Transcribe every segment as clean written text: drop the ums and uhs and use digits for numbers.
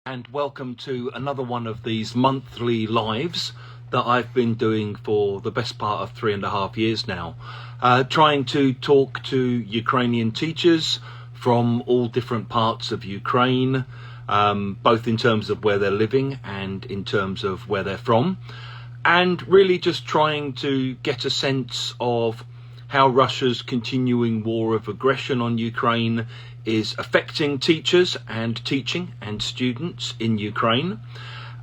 And welcome to another one of these monthly lives that I've been doing for the best part of 3.5 years now, trying to talk to Ukrainian teachers from all different parts of Ukraine, both in terms of where they're living and in terms of where they're from, and really just trying to get a sense of how Russia's continuing war of aggression on Ukraine is affecting teachers and teaching and students in Ukraine,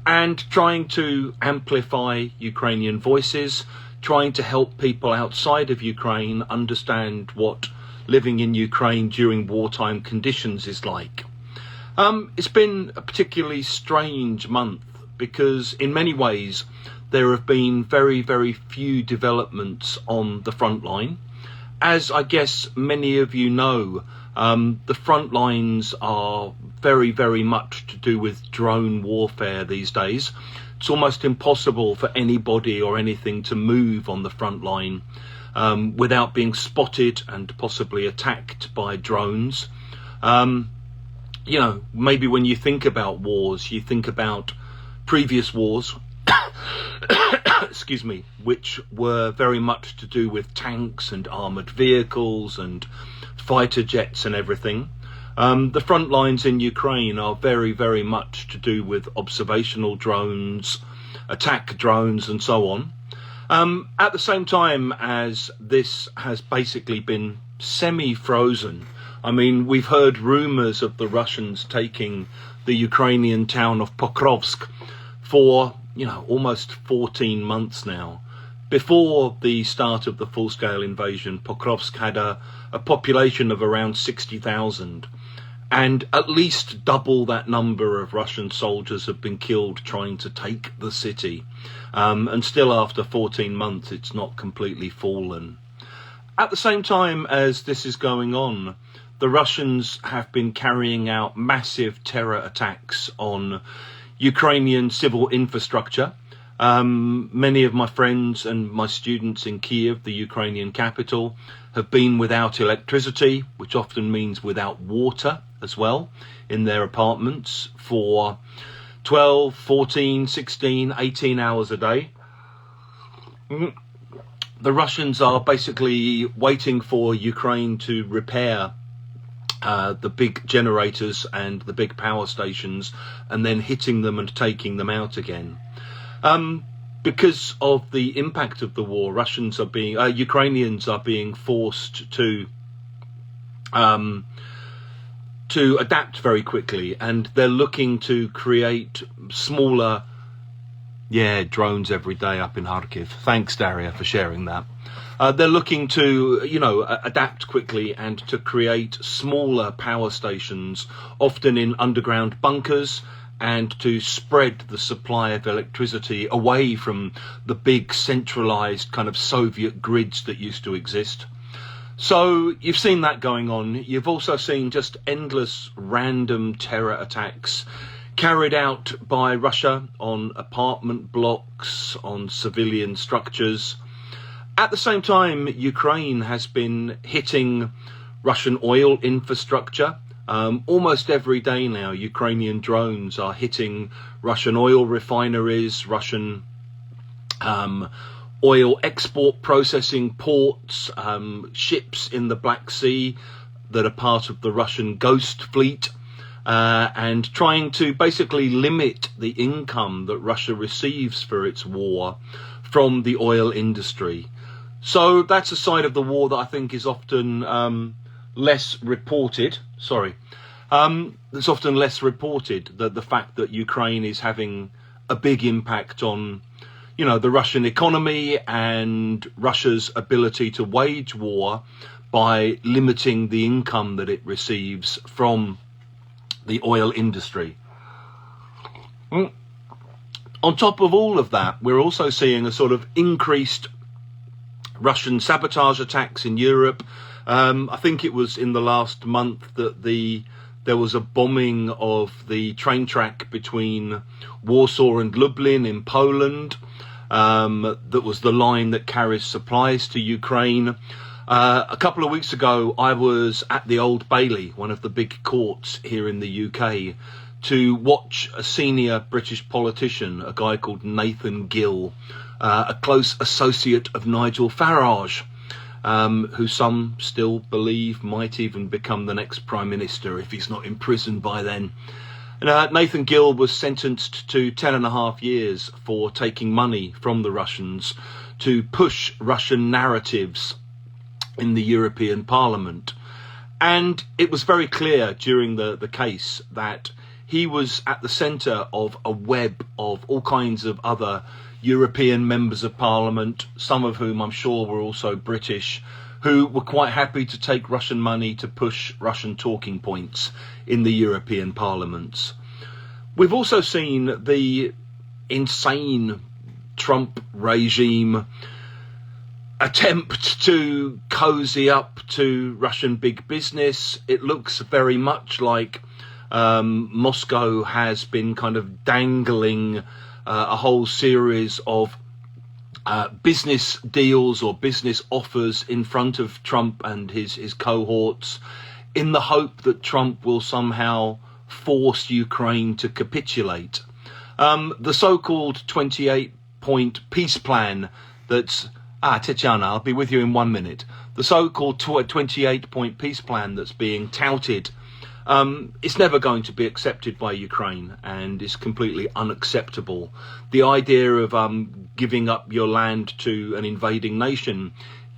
and trying to amplify Ukrainian voices, trying to help people outside of Ukraine understand what living in Ukraine during wartime conditions is like. It's been a particularly strange month because in many ways there have been very, very few developments on the front line. As I guess many of you know, the front lines are very, very much to do with drone warfare these days. It's almost impossible for anybody or anything to move on the front line without being spotted and possibly attacked by drones. You know, maybe when you think about wars, you think about previous wars, excuse me, which were very much to do with tanks and armoured vehicles and fighter jets and everything. The front lines in Ukraine are very, very much to do with observational drones, attack drones and so on. At the same time as this has basically been semi-frozen. I mean, we've heard rumours of the Russians taking the Ukrainian town of Pokrovsk for, almost 14 months now. Before the start of the full-scale invasion, Pokrovsk had a population of around 60,000, and at least double that number of Russian soldiers have been killed trying to take the city. And still after 14 months, it's not completely fallen. At the same time as this is going on, the Russians have been carrying out massive terror attacks on Ukrainian civil infrastructure. Many of my friends and my students in Kiev, the Ukrainian capital, have been without electricity, which often means without water as well, in their apartments for 12, 14, 16, 18 hours a day. The Russians are basically waiting for Ukraine to repair the big generators and the big power stations, and then hitting them and taking them out again. Because of the impact of the war, Ukrainians are being forced to adapt very quickly, and they're looking to create smaller, drones every day up in Kharkiv. Thanks, Daria, for sharing that. They're looking to, adapt quickly and to create smaller power stations, often in underground bunkers, and to spread the supply of electricity away from the big centralized kind of Soviet grids that used to exist. So you've seen that going on. You've also seen just endless random terror attacks carried out by Russia on apartment blocks, on civilian structures. At the same time, Ukraine has been hitting Russian oil infrastructure. Almost every day now, Ukrainian drones are hitting Russian oil refineries, Russian oil export processing ports, ships in the Black Sea that are part of the Russian Ghost Fleet, and trying to basically limit the income that Russia receives for its war from the oil industry. So that's a side of the war that I think is often less reported. It's often less reported, that the fact that Ukraine is having a big impact on, the Russian economy and Russia's ability to wage war by limiting the income that it receives from the oil industry. On top of all of that, we're also seeing a sort of increased Russian sabotage attacks in Europe. I think it was in the last month that there was a bombing of the train track between Warsaw and Lublin in Poland. That was the line that carries supplies to Ukraine. A couple of weeks ago, I was at the Old Bailey, one of the big courts here in the UK, to watch a senior British politician, a guy called Nathan Gill, a close associate of Nigel Farage, who some still believe might even become the next Prime Minister if he's not in prison by then. And, Nathan Gill was sentenced to 10.5 years for taking money from the Russians to push Russian narratives in the European Parliament. And it was very clear during the case that he was at the centre of a web of all kinds of other European members of Parliament, some of whom I'm sure were also British, who were quite happy to take Russian money to push Russian talking points in the European parliaments. We've also seen the insane Trump regime attempt to cozy up to Russian big business. It looks very much like Moscow has been kind of dangling a whole series of business deals or business offers in front of Trump and his cohorts in the hope that Trump will somehow force Ukraine to capitulate. The so-called 28-point peace plan that's... Tetyana, I'll be with you in 1 minute. The so-called 28-point peace plan that's being touted, it's never going to be accepted by Ukraine and is completely unacceptable. The idea of giving up your land to an invading nation,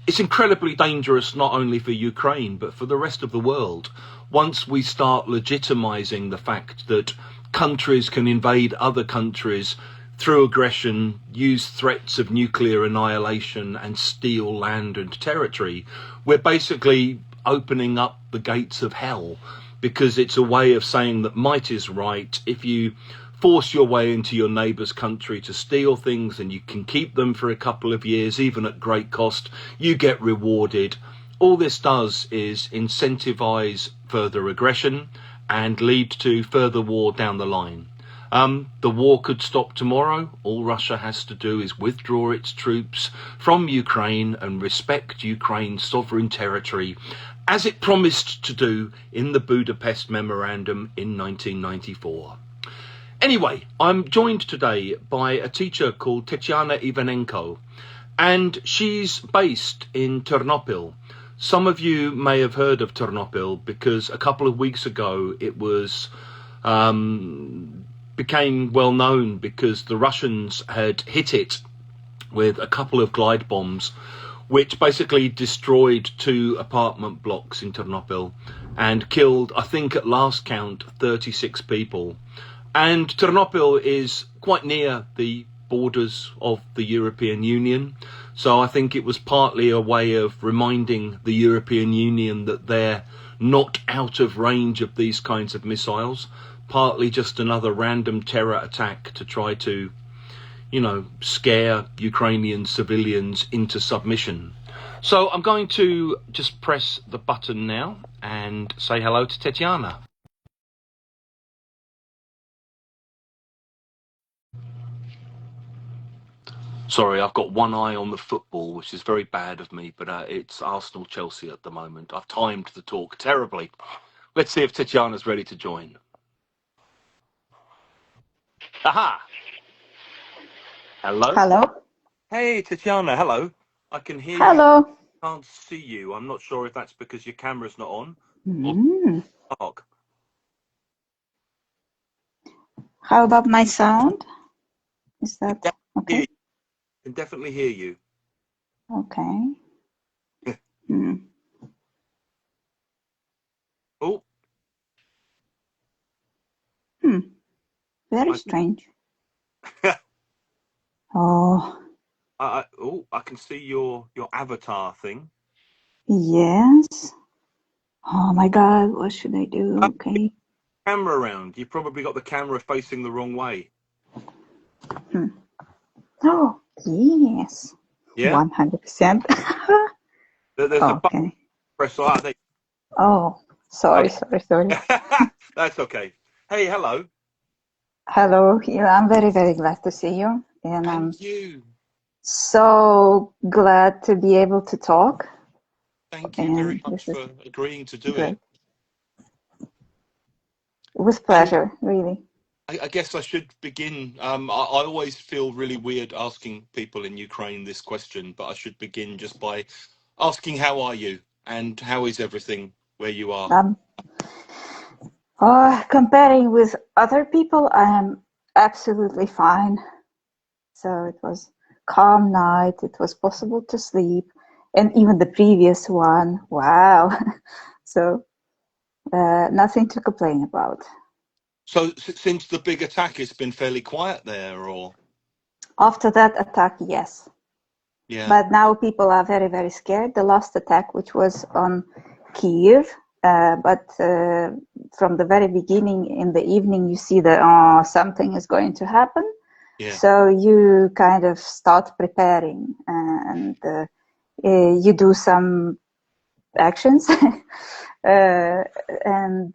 it's incredibly dangerous not only for Ukraine but for the rest of the world. Once we start legitimizing the fact that countries can invade other countries through aggression, use threats of nuclear annihilation and steal land and territory, we're basically opening up the gates of hell, because it's a way of saying that might is right. If you force your way into your neighbour's country to steal things and you can keep them for a couple of years, even at great cost, you get rewarded. All this does is incentivise further aggression and lead to further war down the line. The war could stop tomorrow. All Russia has to do is withdraw its troops from Ukraine and respect Ukraine's sovereign territory, as it promised to do in the Budapest Memorandum in 1994. Anyway, I'm joined today by a teacher called Tetyana Ivanenko, and she's based in Ternopil. Some of you may have heard of Ternopil because a couple of weeks ago it was became well known because the Russians had hit it with a couple of glide bombs, which basically destroyed 2 apartment blocks in Ternopil and killed, I think at last count, 36 people. And Ternopil is quite near the borders of the European Union, so I think it was partly a way of reminding the European Union that they're not out of range of these kinds of missiles, partly just another random terror attack to try to, scare Ukrainian civilians into submission. So I'm going to just press the button now and say hello to Tetyana. Sorry, I've got one eye on the football, which is very bad of me, but it's Arsenal-Chelsea at the moment. I've timed the talk terribly. Let's see if Tetyana's ready to join. Aha! Hello? Hello? Hey, Tetyana, hello. I can hear you. Hello. I can't see you. I'm not sure if that's because your camera's not on Mm. or dark. How about my sound? Is that okay? I can definitely hear you. Okay. Mm. Oh, Very strange. Oh, I can see your avatar thing. yes. Oh my God, what should I do? Okay. Camera around. You've probably got the camera facing the wrong way. Oh, yes. Yeah? 100%. There's a button. Okay. Press that. Oh, sorry. That's okay. Hey, hello. Hello. I'm very, very glad to see you. And I'm Thank you. so glad to be able to talk. Thank you very much for agreeing to do it. with pleasure, really. I guess I should begin. I always feel really weird asking people in Ukraine this question, but I should begin just by asking, how are you? And how is everything where you are? Um, Comparing with other people, I am absolutely fine. So it was calm night. It was possible to sleep, and even the previous one. Wow. So nothing to complain about. So since the big attack, it's been fairly quiet there, or? After that attack, yes. Yeah, But now people are very, very scared. The last attack, which was on Kiev, but from the very beginning in the evening, you see that something is going to happen. yeah, So you kind of start preparing and you do some actions. And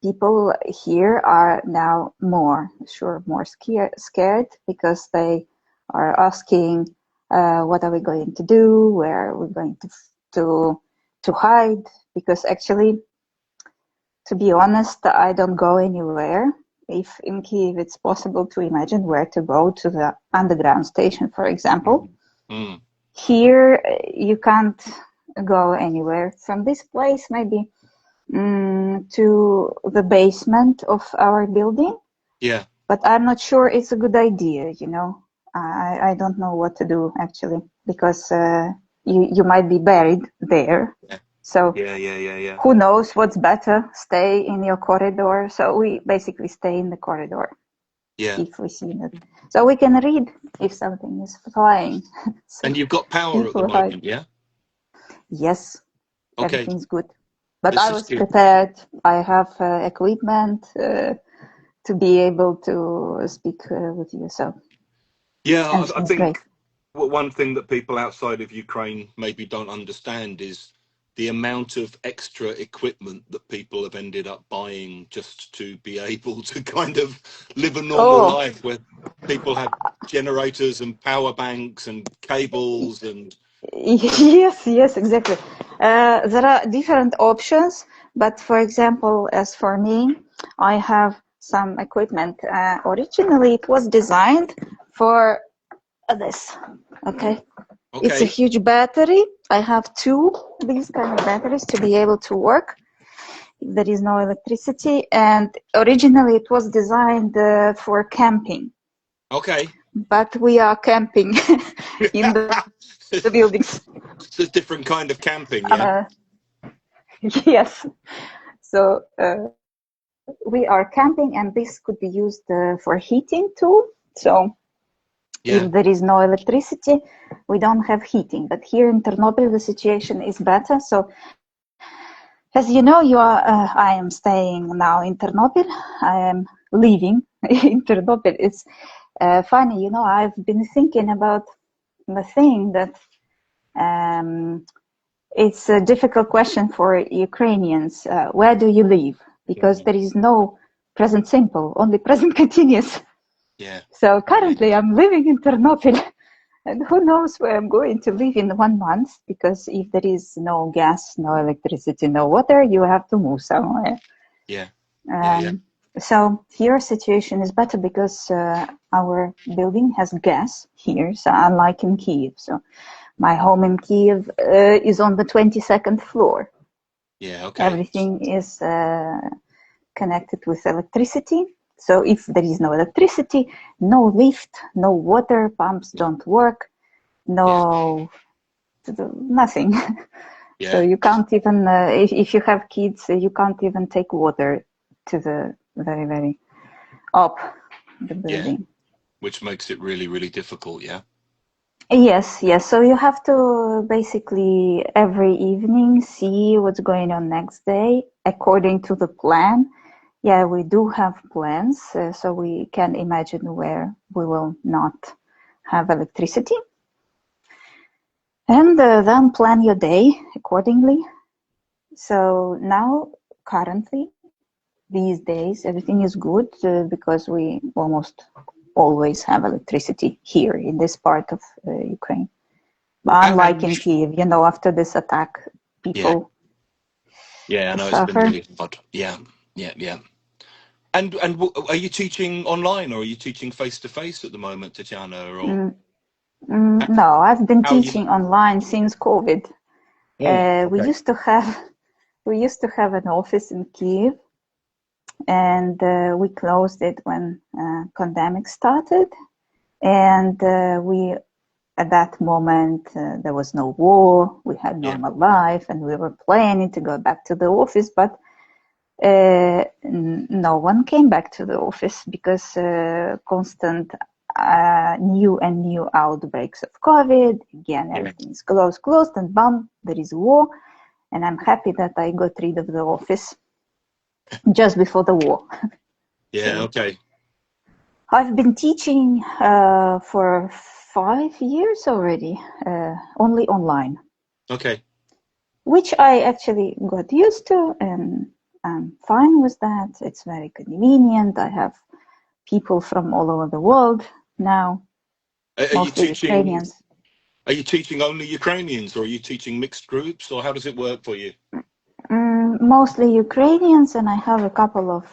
people here are now more scared because they are asking, what are we going to do? Where are we going to hide? Because actually, to be honest, I don't go anywhere. If in Kiev it's possible to imagine where to go to the underground station, for example, mm. here you can't go anywhere. From this place, maybe to the basement of our building. Yeah, But I'm not sure it's a good idea, you know. I don't know what to do actually, because you might be buried there. yeah, So yeah. who knows what's better? Stay in your corridor. So we basically stay in the corridor Yeah. if we see that. So we can read if something is flying. So And you've got power at the people hide. moment, yeah? Yes, Okay, everything's good. But this I is was good. prepared. I have equipment to be able to speak with you. So Yeah, I everything's great. think one thing that people outside of Ukraine maybe don't understand is the amount of extra equipment that people have ended up buying just to be able to kind of live a normal Oh, life, where people have generators and power banks and cables and yes, exactly. There are different options, but for example, as for me, I have some equipment. Originally, it was designed for this. Okay, it's a okay, huge battery. I have two these kind of batteries to be able to work if there is no electricity. And originally, it was designed for camping, okay. but we are camping in the buildings. It's a different kind of camping, yeah? Uh, yes. So we are camping, and this could be used for heating too. So Yeah, if there is no electricity, we don't have heating. But here in Ternopil, the situation is better. So as you know, I am staying now in Ternopil. I am living in Ternopil. It's funny, you know, I've been thinking about the thing that it's a difficult question for Ukrainians. Where do you live? Because yeah, there is no present simple, only present continuous. yeah, So yeah, currently I'm living in Ternopil, and who knows where I'm going to live in 1 month, because if there is no gas, no electricity, no water, you have to move somewhere. yeah, yeah, Um, so here situation is better because our building has gas here, so unlike in Kiev. So my home in Kiev is on the 22nd floor. yeah, okay. Everything is connected with electricity. So if there is no electricity, no lift, no water pumps don't work, Yeah, no nothing. So yeah, you can't even, if you have kids, you can't even take water to the very, very up the yeah. building. Which makes it really, really difficult, yeah? Yes. So you have to basically every evening see what's going on next day according to the plan. Yeah, we do have plans, so we can imagine where we will not have electricity. And then plan your day accordingly. So now, currently, these days, everything is good because we almost always have electricity here in this part of Ukraine. Unlike And in Kiev, you know, after this attack, yeah, people yeah, I know it's been suffer. really hard. Yeah, yeah, yeah. Are you teaching online or are you teaching face to face at the moment, Tetyana? Or Mm, no, I've been how are you? teaching online since COVID. Mm, We okay. used to have an office in Kiev, and we closed it when pandemic started. And we at that moment there was no war. We had Yeah. normal life, and we were planning to go back to the office, but no one came back to the office because constant new outbreaks of COVID. Again, Yeah. everything is closed, and bam, there is war. And I'm happy that I got rid of the office just before the war. Yeah. So Okay. I've been teaching for 5 years already, only online, Okay. which I actually got used to, and I'm fine with that. It's very convenient. I have people from all over the world now, Are you mostly teaching? Ukrainians. Are you teaching only Ukrainians, or are you teaching mixed groups, or how does it work for you? Mostly Ukrainians, and I have a couple of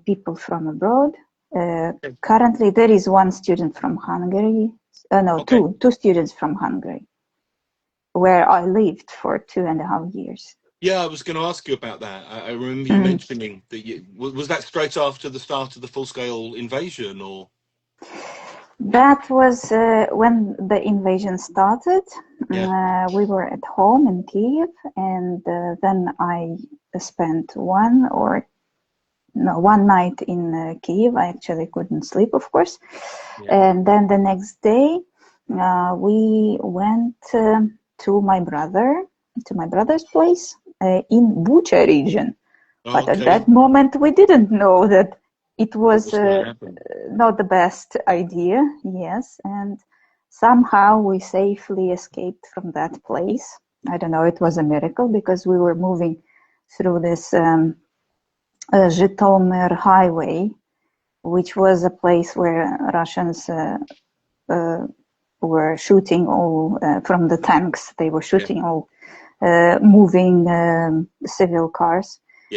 people from abroad. Okay. Currently, there is one student from Hungary. No, Okay. two students from Hungary, where I lived for 2.5 years. Yeah, I was going to ask you about that. I remember you Mm. mentioning that was that straight after the start of the full-scale invasion, or? That was when the invasion started. Yeah. We were at home in Kiev, and then I spent one night in Kiev. I actually couldn't sleep, of course. Yeah. And then the next day, we went to my brother's place in Bucha region. But at Okay. that moment, we didn't know that it What was was going to happen? not the best idea. Yes, and somehow we safely escaped from that place. I don't know. It was a miracle because we were moving through this Zhytomyr highway, which was a place where Russians uh, were shooting all from the tanks. They were Yeah. shooting all moving civil cars.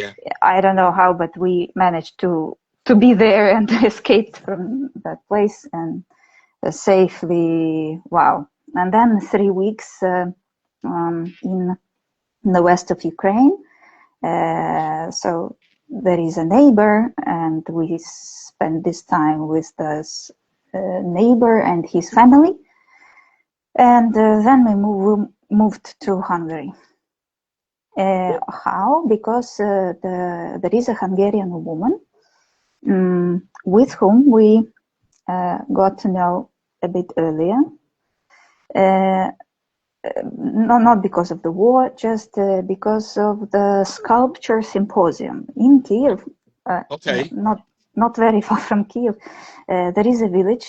Yeah. I don't know how, but we managed to be there and escaped from that place and safely. Wow! And then 3 weeks in the west of Ukraine. So there is a neighbor, and we spent this time with this neighbor and his family. And then we moved to Hungary. How? Because there is a Hungarian woman with whom we got to know a bit earlier. No, not because of the war, just because of the sculpture symposium in Kiev. Okay. Not very far from Kiev. There is a village,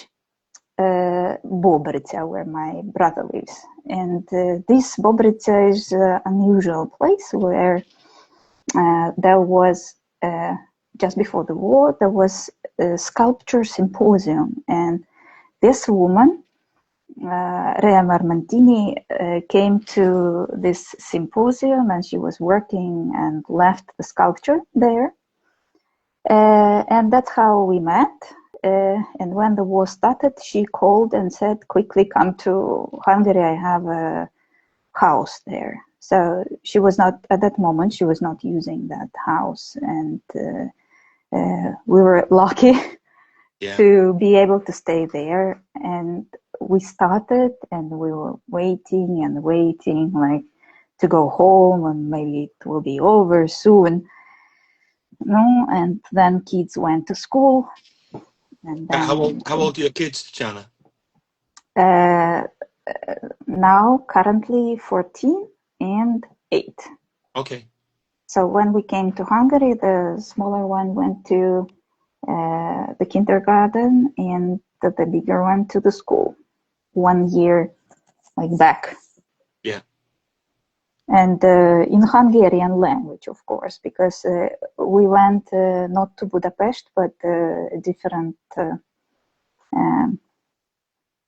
Bobrica, where my brother lives. And this Bobrica is an unusual place where there was, just before the war, there was a sculpture symposium. And this woman, Rea Marmantini, came to this symposium, and she was working and left the sculpture there. And that's how we met. And when the war started, she called and said, quickly come to Hungary, I have a house there. So she was not, at that moment, she was not using that house. And we were lucky Yeah. to be able to stay there. And we started, and we were waiting and waiting, like to go home, and maybe it will be over soon. No, and then kids went to school, and How old are your kids, Tetyana? uh, now currently 14 and 8. Okay. So when we came to Hungary, the smaller one went to the kindergarten, and the bigger one to the school. 1 year like back. Yeah. And in Hungarian language, of course, because we went not to Budapest, but a different um,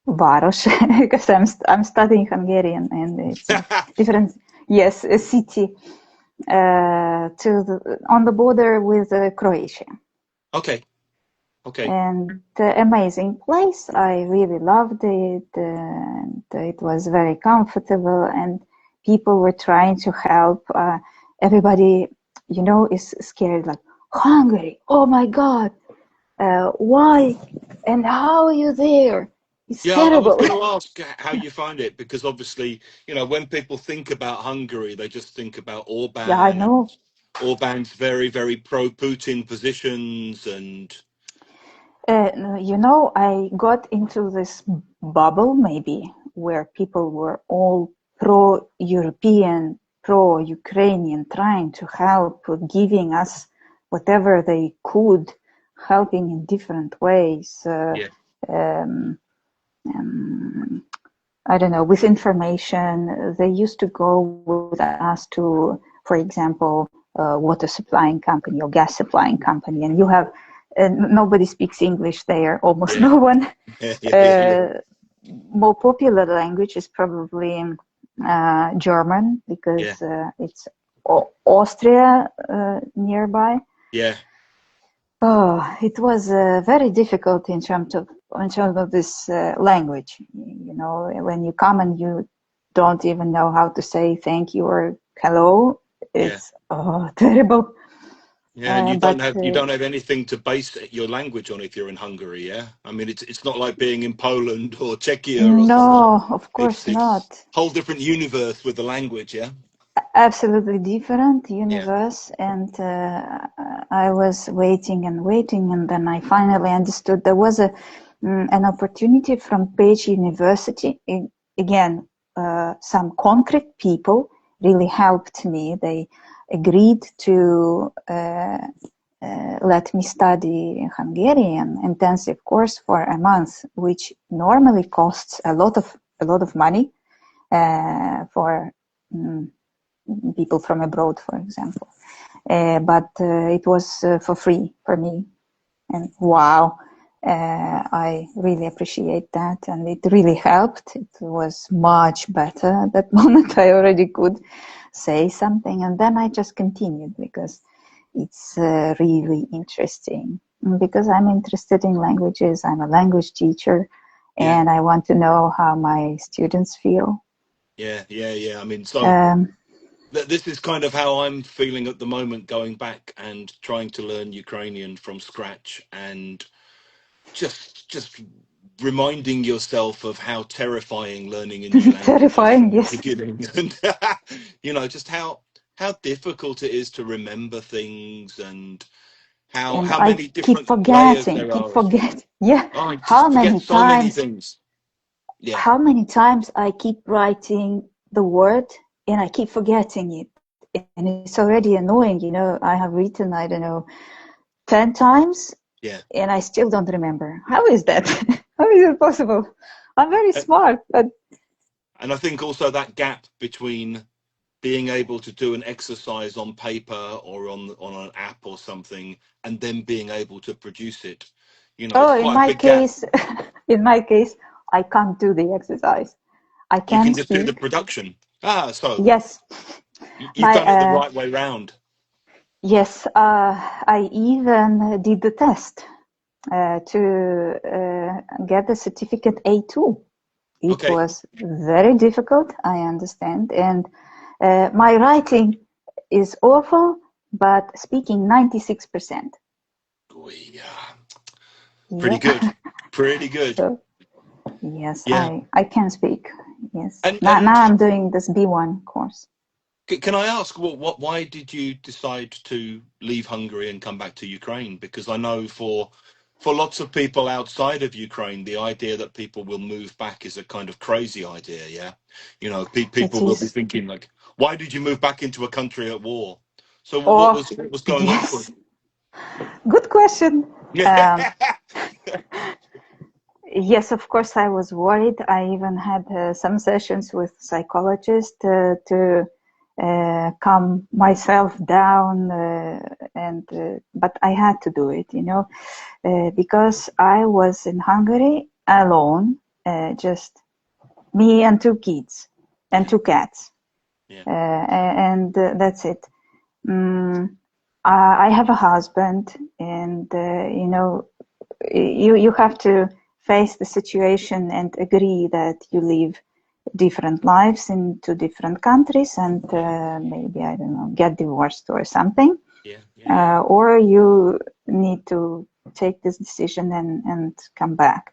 Varos, because I'm studying Hungarian, and it's a different, yes, a city on the border with Croatia. Okay. Okay. And amazing place. I really loved it. And it was very comfortable, and people were trying to help. Everybody, is scared, like, Hungary, oh my God, why and how are you there? It's Yeah, I was terrible. going to ask how you find it, because obviously, when people think about Hungary, they just think about Yeah, I Orban and know. Orban's very, very pro-Putin positions and I got into this bubble, maybe, where people were all pro-European, pro-Ukrainian, trying to help, giving us whatever they could, helping in different ways. yeah, Um, I don't know, with information. They used to go with us to, for example, water supplying company or gas supplying company, and you have nobody speaks English there, almost yeah, no one. yeah, yeah, More popular language is probably German, yeah, because it's Austria nearby. yeah, Oh, it was very difficult in terms of this language. When you come and you don't even know how to say thank you or hello, yeah. it's terrible. Yeah, and But you don't have anything to base your language on if you're in Hungary, yeah? I mean, it's not like being in Poland or Czechia or somewhere. no, of course It's not. whole different universe with the language, yeah? Absolutely different Yeah. universe. And I was waiting and waiting, and then I finally understood there was an opportunity from Page University. Again, some concrete people really helped me. They agreed to let me study Hungarian intensive course for a month, which normally costs a lot of money for people from abroad, for example. But it was for free for me, and wow, I really appreciate that, and it really helped. It was much better at that moment. I already could say something, and then I just continued because it's really interesting. Because I'm interested in languages, I'm a language teacher, Yeah. and I want to know how my students feel. Yeah, yeah, yeah. I mean, so Um, this is kind of how I'm feeling at the moment, going back and trying to learn Ukrainian from scratch, and just reminding yourself of how terrifying learning a new language is Terrifying, from the yes. beginning, and just how difficult it is to remember things, and And how I many keep different layers forgetting, there keep are. forget. Yeah, Oh, I how just forget many so many times, things. Yeah, how many times I keep writing the word and I keep forgetting it. And it's already annoying, I have written, I don't know, 10 times yeah. and I still don't remember. How is that? How is it possible? I'm very smart, but And I think also that gap between being able to do an exercise on paper or on an app or something, and then being able to produce it, it's oh, in quite a my big gap. case, in my case, I can't do the exercise. I You can can just do the speak. production. So Yes, you've my done it the right way round. yes, I even did the test to get the certificate A2. It Okay. was very difficult, I understand, and my writing is awful, but speaking 96%. Yeah. Pretty Yeah, good. Pretty good. so yes, Yeah. I can speak. Yes, And now I'm doing this B1 course. can I ask why did you decide to leave Hungary and come back to Ukraine? Because I know for lots of people outside of Ukraine, the idea that people will move back is a kind of crazy idea. Yeah, It people will be is. thinking like, why did you move back into a country at war? So Oh, what was going on for yes. Good question. you? Um, Yes, of course, I was worried. I even had some sessions with psychologists to calm myself down, but I had to do it, because I was in Hungary alone, just me and two kids and Yeah, two cats, yeah, and that's it. I have a husband, and you know, you have to face the situation and agree that you live different lives in two different countries, and maybe, I don't know, get divorced or something. Or you need to take this decision and come back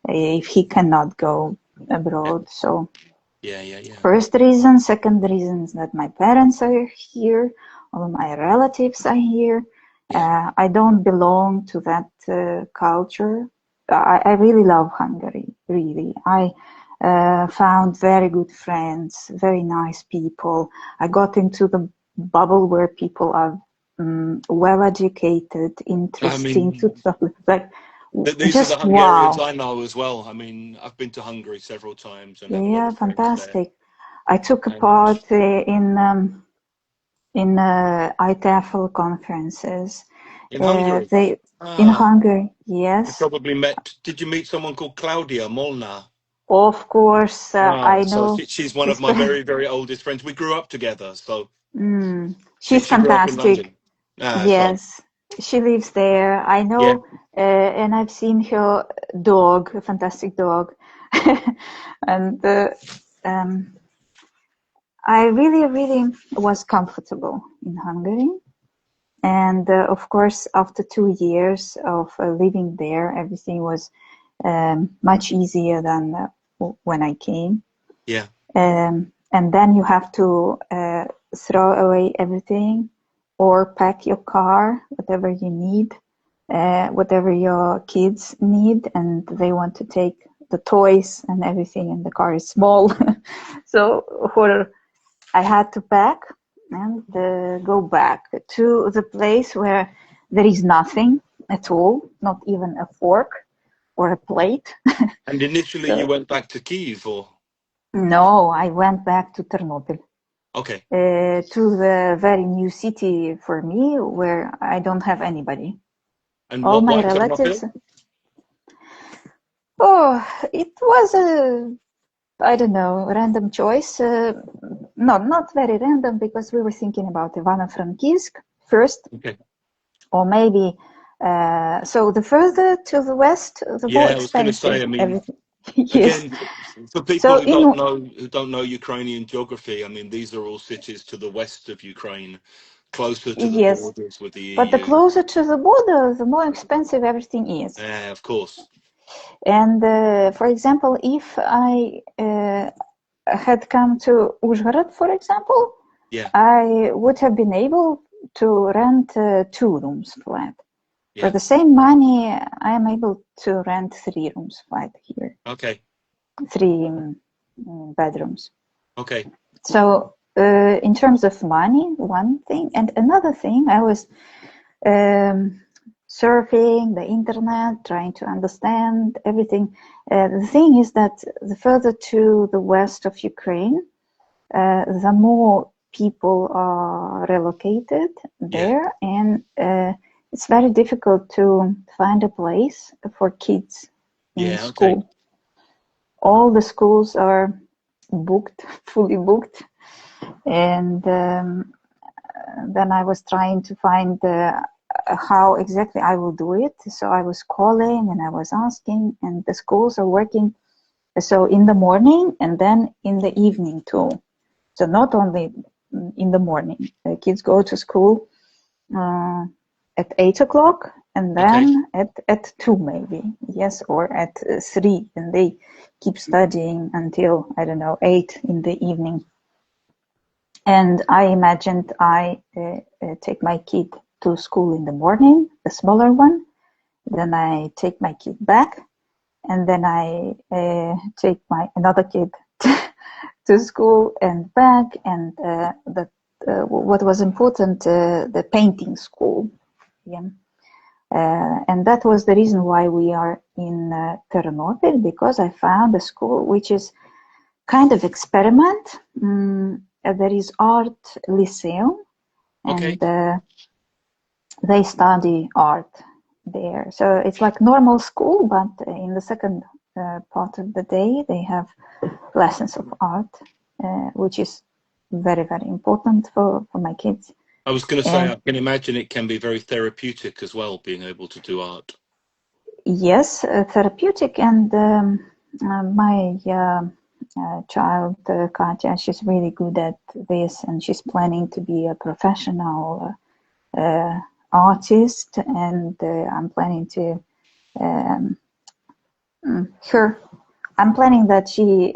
if he cannot go abroad. So first reason. Second reason is that my parents are here, all my relatives are here. I don't belong to that culture. I really love Hungary, really. I found very good friends, very nice people. I got into the bubble where people are well educated, interesting to talk, like These are the just Hungarians wow. I know as well. I mean, I've been to Hungary several times and have a lot Yeah, of friends there. fantastic. I took a And part in ITEFL conferences. in Hungary, They in ah, Hungary, you yes, probably met. Did you meet someone called Claudia Molnar? of course. Ah, I so know she's one of this. my very, very oldest friends. We grew up together. So She's she grew up in fantastic. London. Ah, so Yes, she lives there. I yeah, know, and I've seen her dog, a fantastic dog, and I really, really was comfortable in Hungary. And of course, after 2 years of living there, everything was much easier than when I came. yeah, And then you have to throw away everything or pack your car, whatever you need, whatever your kids need, and they want to take the toys and everything, and the car is small. So I had to pack and go back to the place where there is nothing at all, not even a fork or a plate. and initially you So went back to Kyiv, or no, I went back to Ternopil, okay, to the very new city for me where I don't have anybody. and All what? my Why relatives. Ternopil? Oh, it was a, I don't know, random choice. No, not very random, because we were thinking about Ivano-Frankivsk first, Okay, or maybe. So the further to the west, the more yeah, I was going to expensive say. I mean, everything. Yes. again, for people So in who don't know Ukrainian geography, I mean, these are all cities to the west of Ukraine, closer to the yes, borders with the but the EU. closer to the border, the more expensive everything is. Yeah, of course. And for example, if I had come to Uzhhorod, for example, Yeah, I would have been able to rent a 2 rooms flat. For yeah. the same money, I am able to rent 3 rooms flat here, Okay, three bedrooms. okay. So in terms of money, one thing, and another thing, I was surfing the internet, trying to understand everything. The thing is that the further to the west of Ukraine, the more people are relocated Yeah, there, and it's very difficult to find a place for kids in yeah. Okay, school. All the schools are booked, fully booked, and then I was trying to find how exactly I will do it. So I was calling and I was asking, and the schools are working. So in the morning and then in the evening too. So not only in the morning, the kids go to school at 8 o'clock, and okay. then at 2 maybe, yes, or at 3, and they keep studying until, I don't know, 8 in the evening. And I imagined I take my kid to school in the morning, the smaller one, then I take my kid back, and then I take my another kid to school and back, and what was important, the painting school. Yeah. And that was the reason why we are in Ternopil, because I found a school which is kind of experiment. There is art lyceum, Okay. and they study art there. So it's like normal school, but in the second part of the day, they have lessons of art, which is very, very important for my kids. I was going to say, And I can imagine it can be very therapeutic as well, being able to do art. yes, therapeutic. And my child, Katya, she's really good at this, and she's planning to be a professional artist. And I'm planning to um, her. I'm planning that she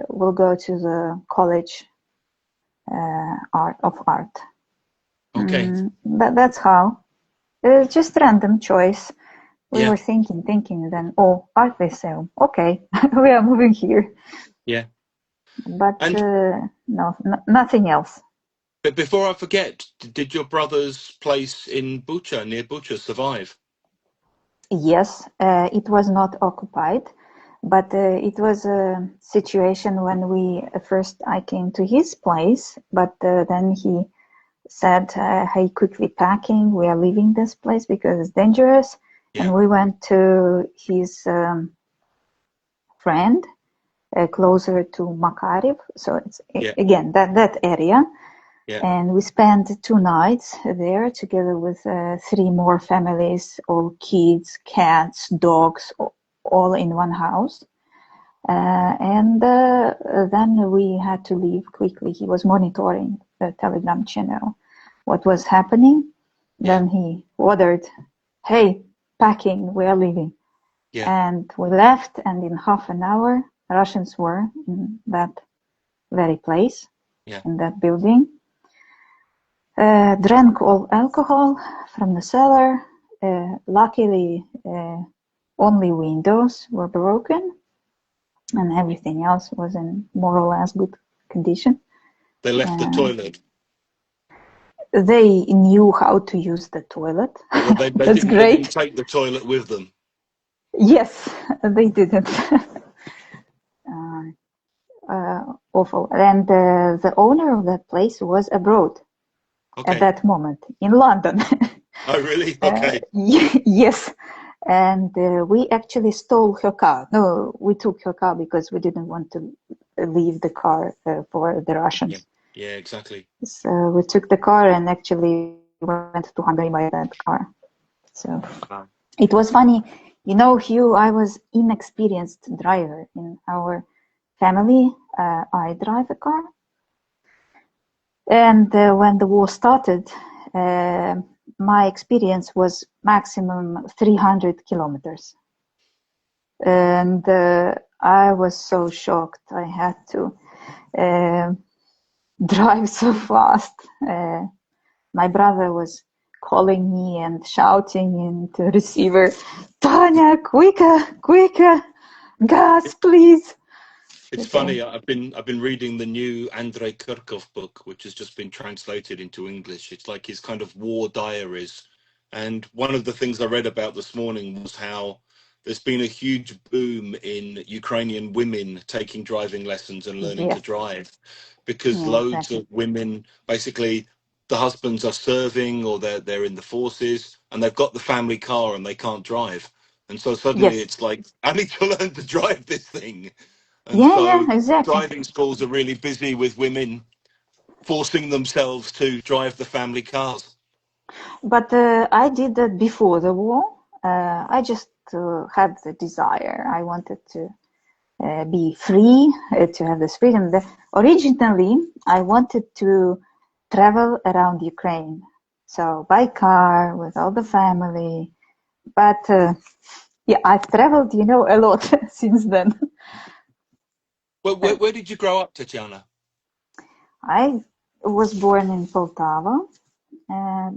will go to the college of art. Okay. That's how. Just random choice. We Yeah. were thinking, then, oh, art museum. Okay, we are moving here. Yeah. But And no, nothing else. but before I forget, did your brother's place in Bucha, near Bucha, survive? Yes, it was not occupied, but it was a situation when first I came to his place, but then he said, hey, quickly packing, we are leaving this place because it's dangerous. Yeah. And we went to his friend closer to Makarev. So it's Yeah. again that area. Yeah. And we spent 2 nights there together with 3 more families, all kids, cats, dogs, all in one house. And then we had to leave quickly. He was monitoring the Telegram channel, what was happening. Yeah. Then he ordered, hey, packing, we are leaving. Yeah. And we left, and in half an hour, Russians were in that very place, Yeah. in that building. Drank all alcohol from the cellar. Luckily, only windows were broken, and everything else was in more or less good condition. They left the Uh, toilet. they knew how to use the toilet. Well, they That's didn't great. take the toilet with them. Yes, they didn't. Awful. And the owner of that place was abroad at Okay. that moment in London. Oh, really? Okay. Yes. And we actually stole her car. No, we took her car because we didn't want to leave the car for the Yeah. Russians. Yeah, exactly. So we took the car and actually went to Hungary by that car. So Wow. it was funny. You know, Hugh, I was inexperienced driver in our family. I drive a car. And when the war started, my experience was maximum 300 kilometers. And I was so shocked. I had to uh, drive so fast. My brother was calling me and shouting into the receiver, Tanya, quicker, quicker, gas, please. It's So, funny. I've been reading the new Andrei Kurkov book, which has just been translated into English. It's like his kind of war diaries. And one of the things I read about this morning was how there's been a huge boom in Ukrainian women taking driving lessons and learning to yes, drive, because yeah, loads exactly. of women, basically, the husbands are serving or they're in the forces and they've got the family car and they can't drive. And so suddenly Yes, it's like, I need to learn to drive this thing. And yeah, so yeah, exactly. driving schools are really busy with women forcing themselves to drive the family cars. But I did that before the war. I just had the desire. I wanted to be free, to have this freedom. Originally, I wanted to travel around Ukraine. So by car, with all the family. But yeah, I've traveled, a lot since then. Well, where did you grow up, Tetyana? I was born in Poltava,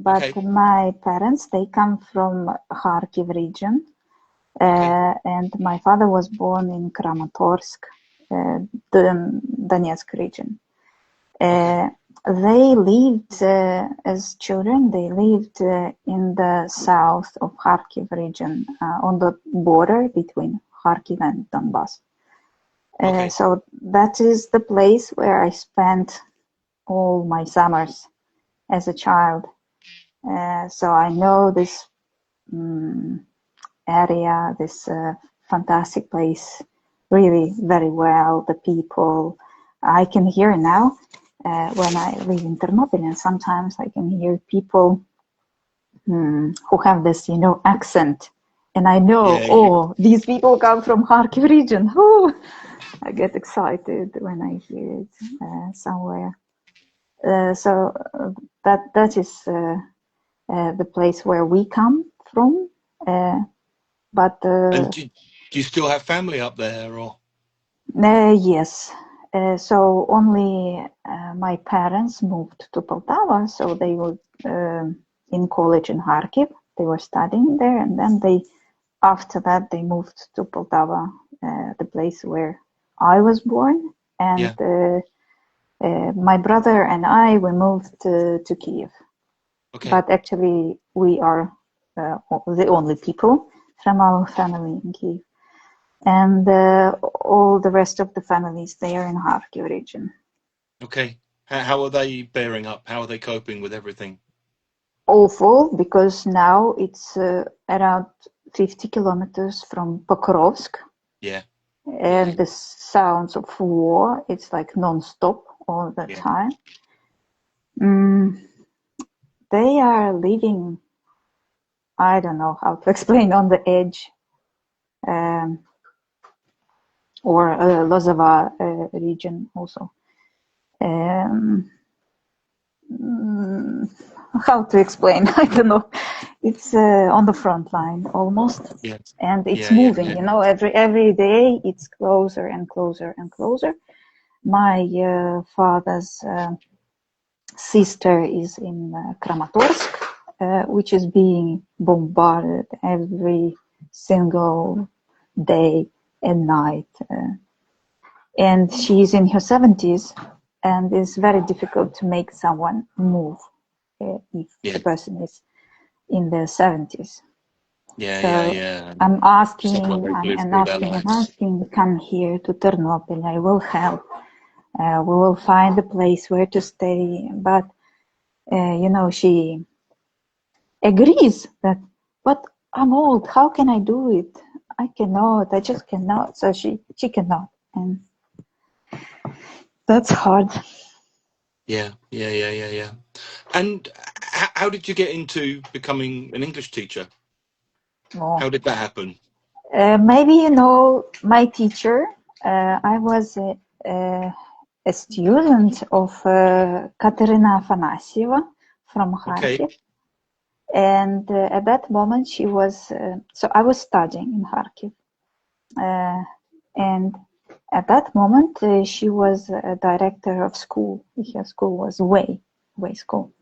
but Okay, my parents, they come from Kharkiv region. okay, And my father was born in Kramatorsk, the Donetsk region. okay, They lived as children. They lived in the south of Kharkiv region, on the border between Kharkiv and Donbass. okay. So that is the place where I spent all my summers as a child. So I know this area, this fantastic place, really very well. The people, I can hear now. when I live in Ternopil, and sometimes I can hear people who have this, accent, and I know, Yeah. these people come from Kharkiv region. Oh, I get excited when I hear it somewhere. So that is the place where we come from. But And do you still have family up there, or? yes. So only my parents moved to Poltava, so they were in college in Kharkiv. They were studying there, and then after that, they moved to Poltava, the place where I was born. And my brother and we moved to Kiev. Okay. But actually, we are the only people from our family in Kiev. And all the rest of the families, they are in Kharkiv region. Okay. How are they bearing up? How are they coping with everything? Awful, because now it's around 50 kilometers from Pokrovsk. Yeah. And the sounds of war, it's like non-stop all the time. They are living, I don't know how to explain, on the edge. Or Lozova region also. How to explain? I don't know. It's on the front line almost, Yes. and it's moving. Every day it's closer and closer and closer. My father's sister is in Kramatorsk, which is being bombarded every single day and night. And she's in her 70s, and it's very difficult to make someone move if the person is in their 70s. Yeah. I'm asking Someone who's lived and through their asking, come here to Ternopil, I will help. We will find a place where to stay. But, she agrees but I'm old, how can I do it? I just cannot. So she cannot. And that's hard. Yeah. And how did you get into becoming an English teacher? How did that happen? Maybe my teacher. I was a student of Katerina Afanasyeva from Kharkiv. Okay. And at that moment she was, so I was studying in Kharkiv. And at that moment she was a director of school. Her school was Way School.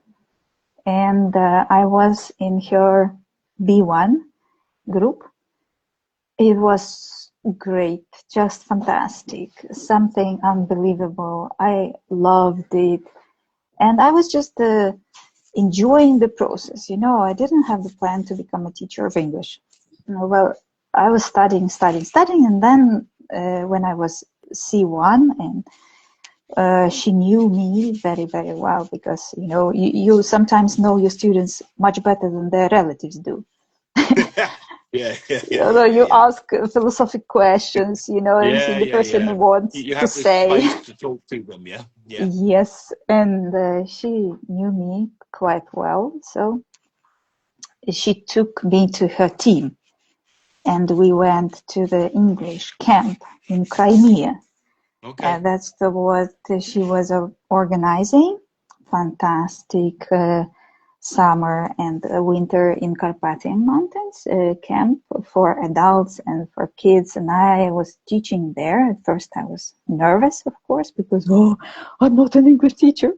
And I was in her B1 group. It was great, just fantastic, something unbelievable. I loved it. And I was just enjoying the process. I didn't have the plan to become a teacher of English. Well, I was studying. And then when I was C1, and she knew me very, very well, because, you sometimes know your students much better than their relatives do. You ask philosophical questions, anything the person wants You to have this say. space to talk to them, yeah? Yes, and she knew me quite well, so she took me to her team, and we went to the English camp in Crimea. Okay. That's what she was organizing. Fantastic summer and winter in Carpathian Mountains camp for adults and for kids, and I was teaching there. At first I was nervous, of course, because I'm not an English teacher.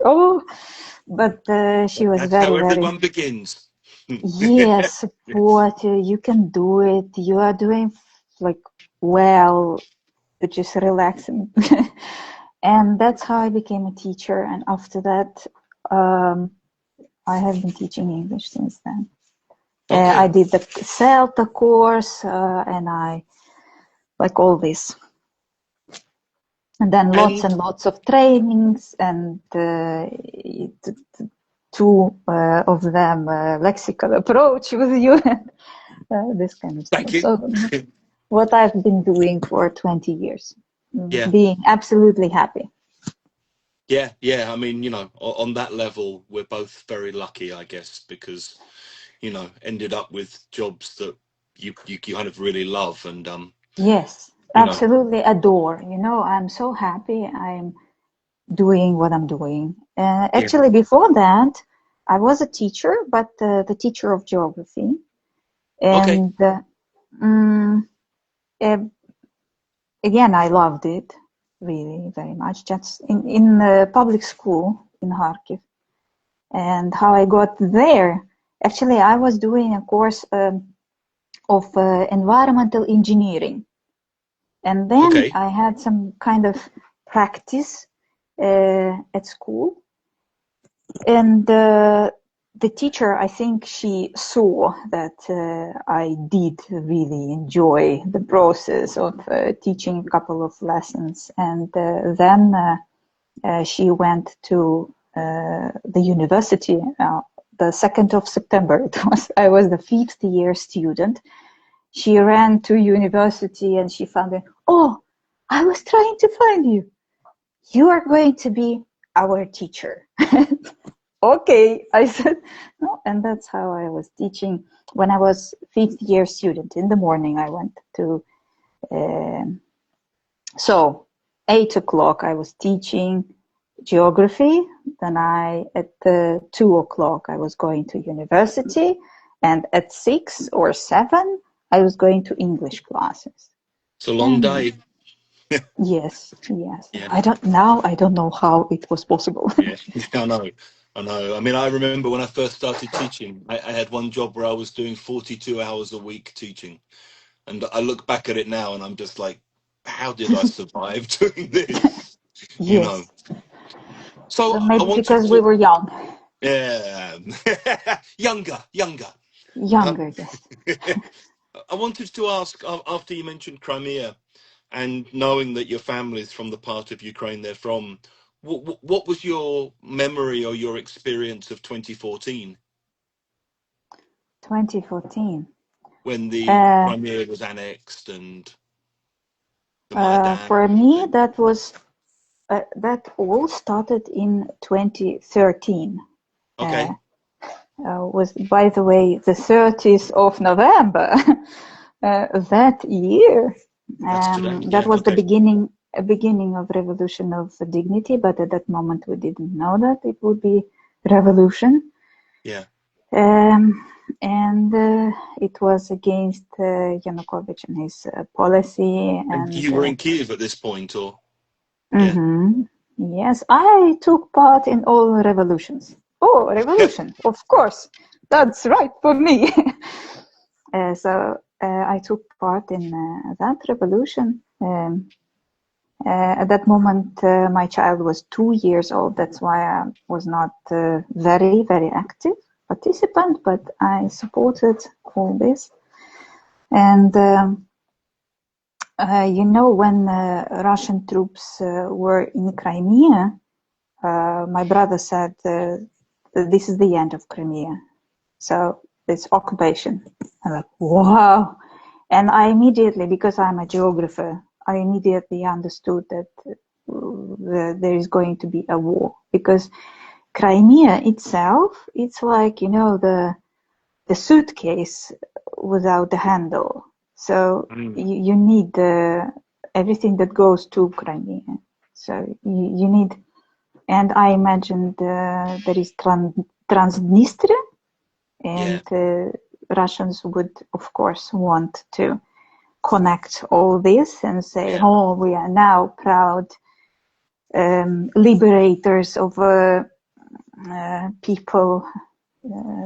But she was That's very, how very, everyone begins. yes, support you. You can do it. You are doing well, just relaxing. And that's how I became a teacher. And after that, I have been teaching English since then. Okay. I did the CELTA course, and I like all this. And then lots and lots of trainings, and two of them lexical approach with you, this kind of Thank stuff. you. So what I've been doing for 20 years, Yeah. being absolutely happy. yeah. I mean, on that level, we're both very lucky, I guess, because ended up with jobs that you kind of really love, and Yes, you know, absolutely adore. I'm so happy I'm doing what I'm doing. yeah. Actually, before that, I was a teacher, but the teacher of geography. Okay, And mm, uh, again, I loved it really very much. Just in public school in Kharkiv. And how I got there, actually, I was doing a course of environmental engineering. And then okay. I had some kind of practice at school. And the teacher, I think she saw that I did really enjoy the process of teaching a couple of lessons. And then she went to the university. The 2nd of September, I was the 5th year student. She ran to university and she found it. Oh, I was trying to find you. You are going to be our teacher. Okay, I said, no, and that's how I was teaching. When I was 5th year student, in the morning I went to, so 8 o'clock I was teaching geography, then at 2 o'clock I was going to university, and at 6 or 7 I was going to English classes. It's a long And day. yes, yes. Yeah, I don't know how it was possible. yeah. I know. I know. I mean, I remember when I first started teaching, I had one job where I was doing 42 hours a week teaching. And I look back at it now and I'm just like, how did I survive doing this? You know. Yes, So I maybe wanted because we to, were young, yeah, younger. Um, younger, yes. I wanted to ask, after you mentioned Crimea and knowing that your family is from the part of Ukraine they're from, what was your memory or your experience of 2014 2014. when the Uh, Crimea was annexed and the Maidan? for me, And, that all started in 2013. Uh, okay, was, by the way, the 30th of November that year. that's today. That Yeah, was the okay. beginning of Revolution of Dignity, but at that moment we didn't know that it would be revolution. Yeah. And it was against Yanukovych and his policy. And And you were in Kiev at this point, or? Yeah. mhm, yes, I took part in all revolutions. Oh, revolution, of course, that's right for me. So I took part in that revolution. At that moment, my child was 2 years old. That's why I was not very, very active participant, but I supported all this. And when Russian troops were in Crimea, my brother said, "This is the end of Crimea." So it's occupation. I'm like, wow. And I immediately, because I'm a geographer, I immediately understood that there is going to be a war, because Crimea itself, it's like, the suitcase without the handle. So Mm. you need everything that goes to Crimea. So you need, and I imagined there is Transnistria, and Yeah. Russians would, of course, want to connect all this and say, Yeah. oh, we are now proud liberators of people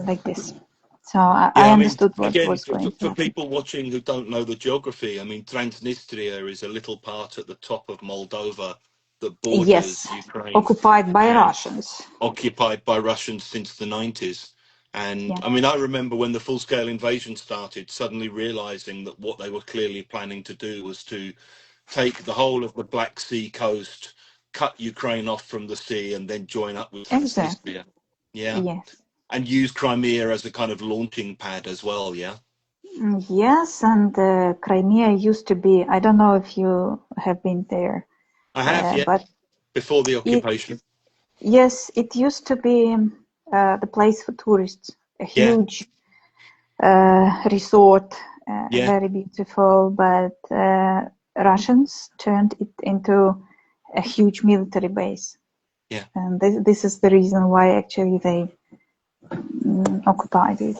like this. So I Yeah, I mean, understood what again, was going to for happen. people watching who don't know the geography, I mean, Transnistria is a little part at the top of Moldova that Yes, borders Ukraine occupied by and Russians. occupied by Russians since the 90s. And Yeah, I mean, I remember when the full-scale invasion started, suddenly realizing that what they were clearly planning to do was to take the whole of the Black Sea coast, cut Ukraine off from the sea, and then join up with exactly. Transnistria. Yeah. Yes. And use Crimea as a kind of launching pad as well, yeah? Yes, and Crimea used to be, I don't know if you have been there, I have, yeah, but before the it occupation. Yes, it used to be the place for tourists, a Yeah, huge resort, yeah, very beautiful, but Russians turned it into a huge military base. yeah. And this is the reason why actually they occupied it,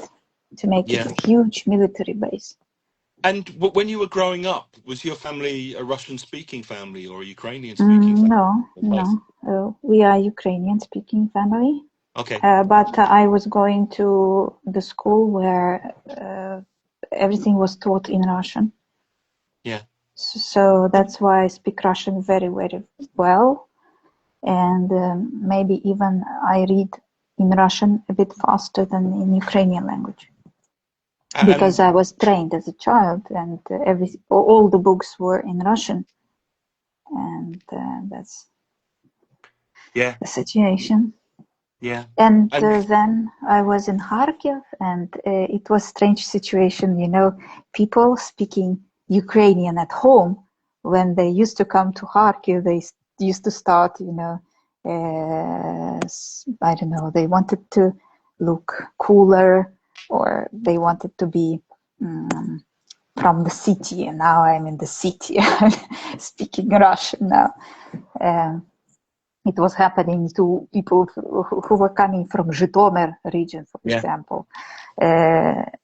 to make it Yeah. a huge military base. And when you were growing up, was your family a Russian-speaking family or a Ukrainian-speaking family? No, Or both? no. We are Ukrainian speaking family, Okay. but I was going to the school where everything was taught in Russian. Yeah. So that's why I speak Russian very, very well. And maybe even I read in Russian a bit faster than in Ukrainian language. Because And I was trained as a child, and all the books were in Russian, and that's yeah, the situation. yeah. And And then I was in Kharkiv, and it was strange situation. People speaking Ukrainian at home, when they used to come to Kharkiv, they used to start, I don't know, they wanted to look cooler, or they wanted to be from the city, and now I'm in the city speaking Russian now. Um, it was happening to people who were coming from Zhytomyr region, for yeah, example,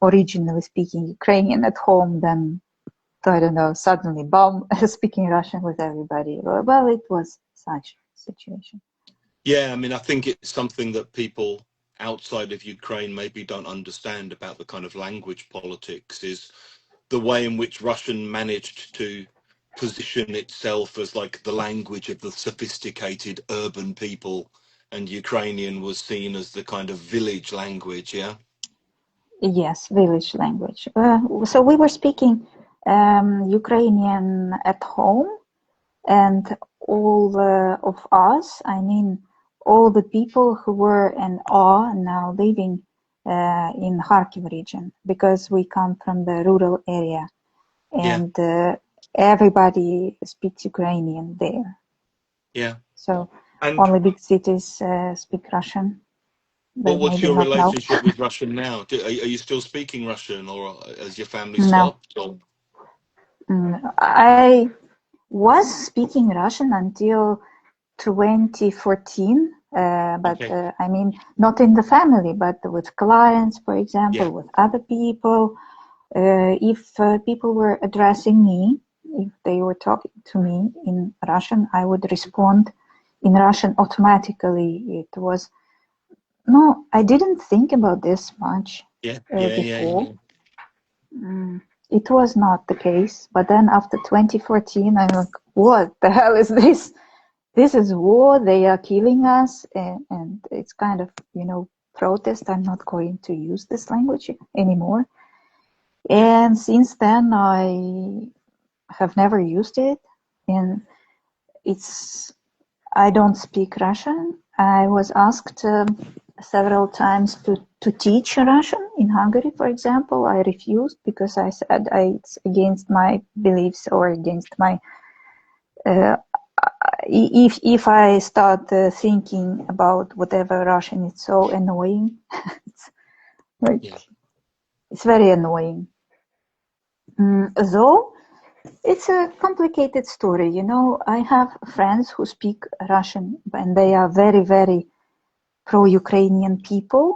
originally speaking Ukrainian at home, then, I don't know, suddenly, bomb, speaking Russian with everybody. Well, it was such a situation. yeah. I mean, I think it's something that people outside of Ukraine maybe don't understand about the kind of language politics is the way in which Russian managed to position itself as like the language of the sophisticated urban people, and Ukrainian was seen as the kind of village language. Yeah. Yes, village language. So we were speaking Ukrainian at home, and all of us, I mean, all the people who were and are now living in Kharkiv region, because we come from the rural area, Yeah. and everybody speaks Ukrainian there. Yeah. So And only big cities speak Russian. They what's maybe your not know. relationship with Russian now? Are you still speaking Russian, or has your family No. stopped? Or I was speaking Russian until 2014, but okay. I mean, not in the family, but with clients, for example, Yeah. with other people. If people were addressing me, if they were talking to me in Russian, I would respond in Russian automatically. It was, no, I didn't think about this much Yeah. Yeah. Yeah. before. Yeah. It was not the case. But then after 2014, I'm like, what the hell is this? This is war. They are killing us. And it's kind of, protest. I'm not going to use this language anymore. Yeah. And since then, I have never used it. And I don't speak Russian. I was asked several times to teach Russian in Hungary, for example. I refused because I said it's against my beliefs, or against my. If I start thinking about whatever Russian, it's so annoying. It's like Yeah. it's very annoying. Though it's a complicated story. I have friends who speak Russian, and they are very, very pro-Ukrainian people.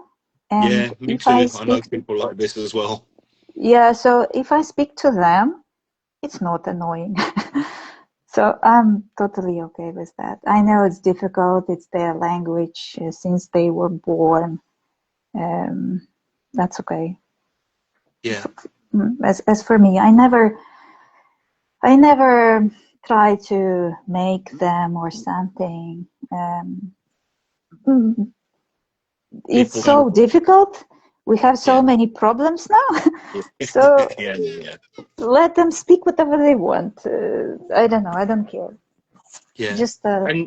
And Yeah. Me if I too. I know speak, people like this as well. yeah, so if I speak to them, it's not annoying. So I'm totally okay with that. I know it's difficult, it's their language since they were born. Um, that's okay. Yeah. As for me, I never try to make them or something. Mm, it's People should. so difficult. We have Yeah. so many problems now. Yeah. So Yeah. Yeah. let them speak whatever they want. I don't know. I don't care. Yeah. Just And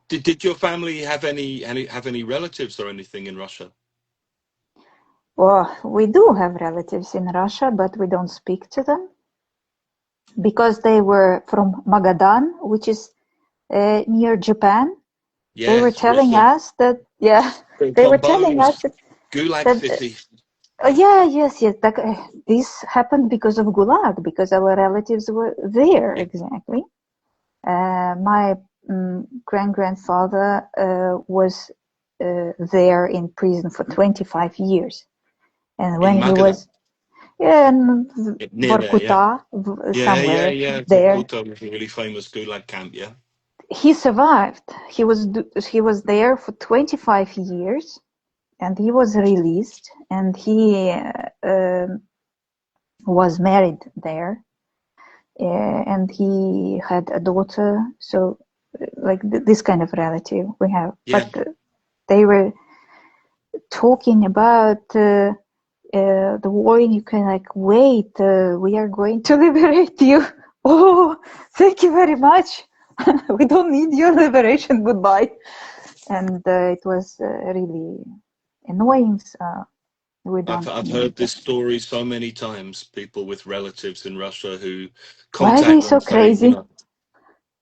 did your family have any relatives or anything in Russia? well, we do have relatives in Russia, but we don't speak to them because they were from Magadan, which is near Japan. they were Yes, telling Russia. us that, yeah, they were telling us Cambodia's Gulag that city. yeah, yes, that, this happened because of Gulag, because our relatives were there, Yeah. exactly. My grand-grandfather was there in prison for 25 years. And In when he Magadan. was in Near there, yeah. Vorkuta, Yeah, yeah, somewhere yeah. there, Vorkuta was a really famous Gulag camp, yeah. he survived. He was there for 25 years, and he was released, and he was married there, and he had a daughter. So, like this kind of relative we have. Yeah. But they were talking about the war in Ukraine. Like, wait, we are going to liberate you. Oh, thank you very much. We don't need your liberation. Goodbye. And it was really annoying. We don't I've need heard that. this story so many times. People with relatives in Russia who Why are they contact so them saying, crazy?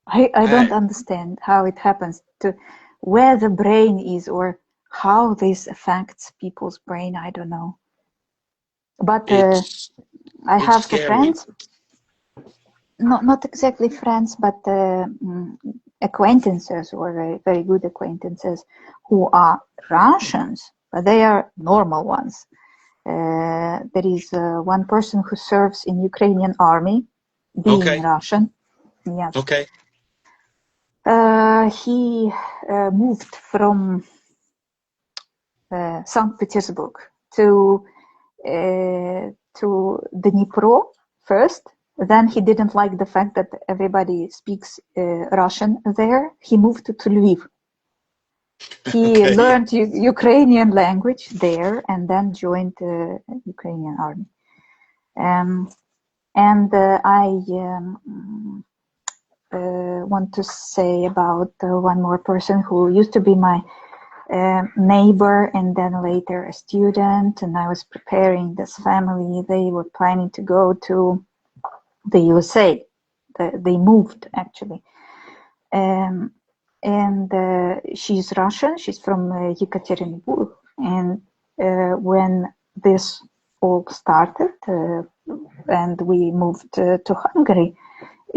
I don't hey, understand how it happens, to where the brain is, or how this affects people's brain. I don't know. But it's I it's have scary. friends, not exactly friends, but acquaintances, or very, very good acquaintances, who are Russians, but they are normal ones. There is one person who serves in Ukrainian army, being Okay, Russian. Yes. okay, He moved from St. Petersburg to Dnipro first. Then he didn't like the fact that everybody speaks Russian there. He moved to Lviv. He okay, yeah, learned Ukrainian language there, and then joined the Ukrainian army. And I want to say about one more person who used to be my neighbor, and then later a student. And I was preparing this family. They were planning to go to the USA. They moved, actually. And she's Russian. She's from Yekaterinburg. And when this all started, and we moved to Hungary,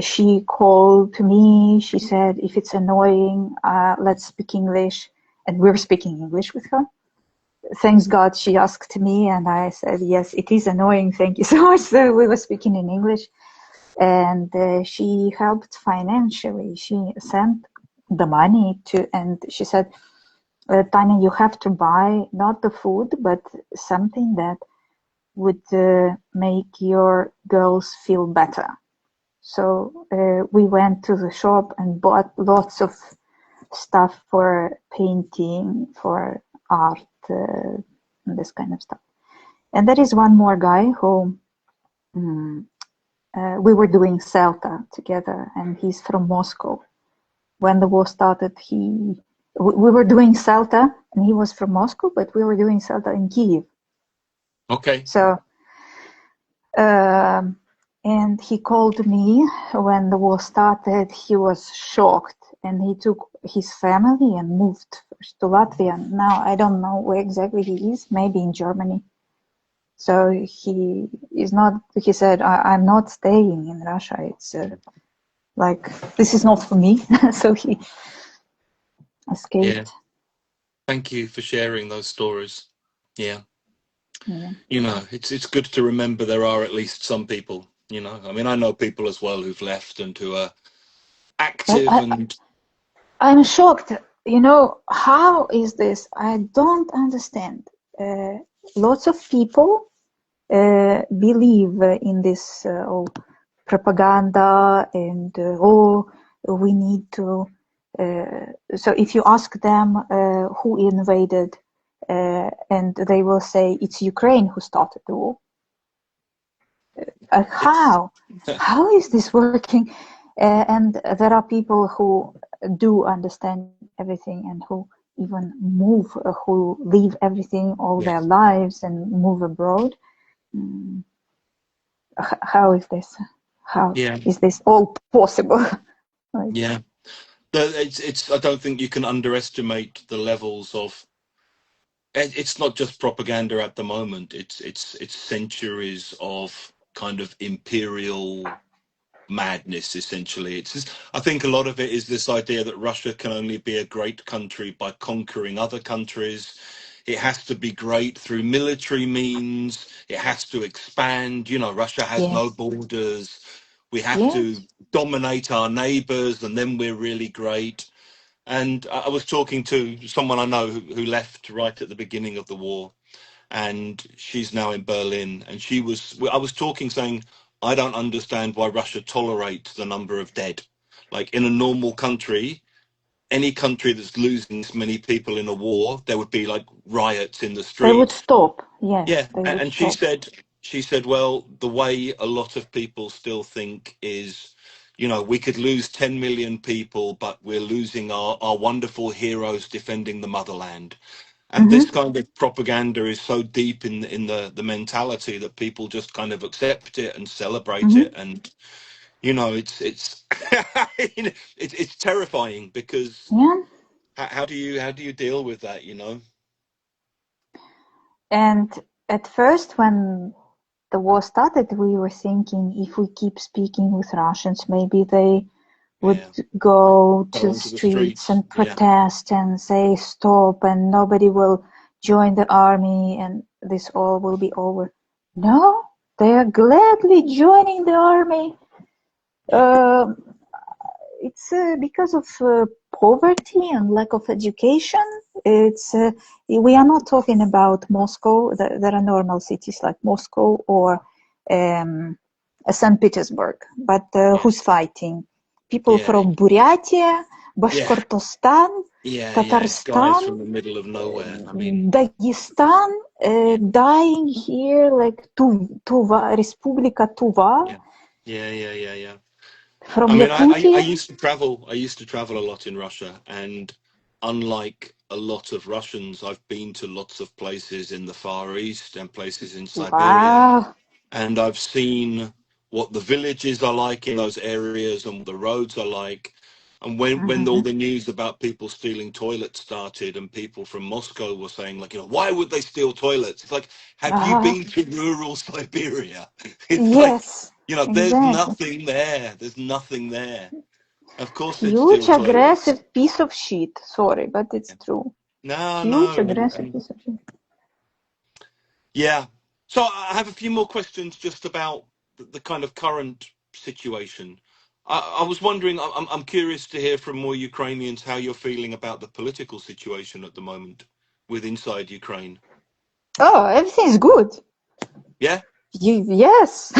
she called me. She said, if it's annoying, let's speak English. And we're speaking English with her. Thanks God she asked me, and I said, yes, it is annoying. Thank you so much. So we were speaking in English. And she helped financially. She sent the money to, and she said, Tanya, you have to buy not the food, but something that would make your girls feel better. So we went to the shop and bought lots of stuff for painting, for art, this kind of stuff. And there is one more guy who we were doing Celta together, and he's from Moscow. When the war started, we were doing Celta, and he was from Moscow, but we were doing Celta in Kiev. okay. So, and he called me when the war started. He was shocked, and he took his family and moved first to Latvia. Now I don't know where exactly he is, maybe in Germany. So he is not, he said, I'm not staying in Russia. It's like, this is not for me. So he Yeah, escaped. thank you for sharing those stories. Yeah, Yeah. it's good to remember there are at least some people. I mean, I know people as well who've left and who are But active and I'm shocked. How is this? I don't understand. Lots of people believe in this propaganda, and we need to. So if you ask them who invaded, and they will say it's Ukraine who started the war. it's How is this working? And there are people who do understand everything, and who even move, who leave everything, all yeah, their lives, and move abroad. How is this? How yeah, is this all possible? Like, yeah. It's. I don't think you can underestimate the levels of. It's not just propaganda at the moment. It's centuries of kind of imperial madness. Essentially, it's just, I think a lot of it is this idea that Russia can only be a great country by conquering other countries. It has to be great through military means. It has to expand. You know, Russia has no Yes, borders. We have to yes. dominate our neighbors, and then we're really great. And I was talking to someone I know who left right at the beginning of the war, and she's now in Berlin. And I was talking saying, I don't understand why Russia tolerates the number of dead. Like in a normal country, any country that's losing this many people in a war, there would be like riots in the They would streets. stop. Yes, Yeah, they would and stop. she said, well, the way a lot of people still think is, you know, we could lose 10 million people, but we're losing our wonderful heroes defending the motherland. And this Hmm. kind of propaganda is so deep in the mentality that people just kind of accept it and celebrate it. Hmm. And you know, it's it's terrifying because Yeah. how do you deal with that? You know? And at first, when the war started, we were thinking if we keep speaking with Russians, maybe they would Yeah. go Go to the onto the streets streets. and Yeah. protest and say stop, and nobody will join the army and this all will be over. No, they are gladly joining the army. Yeah. Uh, it's because of poverty and lack of education. It's we are not talking about Moscow. There are normal cities like Moscow or um, St. Petersburg, but Yeah. who's fighting? People Yeah. from Buryatia, Yeah. Bashkortostan, Yeah. It's guys Tatarstan, from the middle of nowhere. I mean, Dagestan, yeah. dying here like Tuva, Respublika Tuva Yeah. Yeah. from I mean, I Yakutia. used to travel. I used to travel a lot in Russia, and unlike a lot of Russians, I've been to lots of places in the Far East and places in Siberia, Wow. and I've seen what the villages are like in those areas and what the roads are like. And when all Mhm. the news about people stealing toilets started, and people from Moscow were saying, like, you know, why would they steal toilets? It's like, have you Ah, been to rural Siberia? It's like, yes, you know, there's exactly. nothing there. There's nothing there. Of course, they'd Huge steal toilets. aggressive piece of shit. Sorry, but it's true. No, Huge no, aggressive piece of shit. yeah. So I have a few more questions just about the kind of current situation. I was wondering, I'm curious to hear from more Ukrainians how you're feeling about the political situation at the moment with inside Ukraine. Oh, everything is good. Yeah? Yes.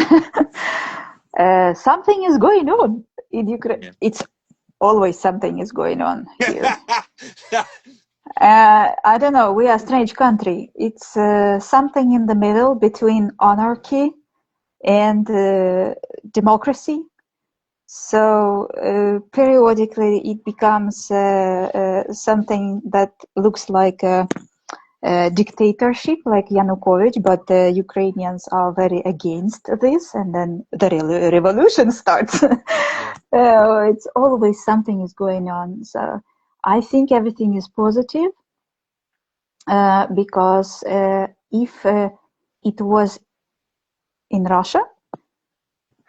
Something is going on in Ukraine. Yeah. It's always something is going on here. Yeah. I don't know. We are a strange country. It's something in the middle between anarchy and democracy. So periodically it becomes something that looks like a dictatorship, like Yanukovych, but the Ukrainians are very against this, and then the revolution starts. Yeah. It's always something is going on. So I think everything is positive because if it was in Russia,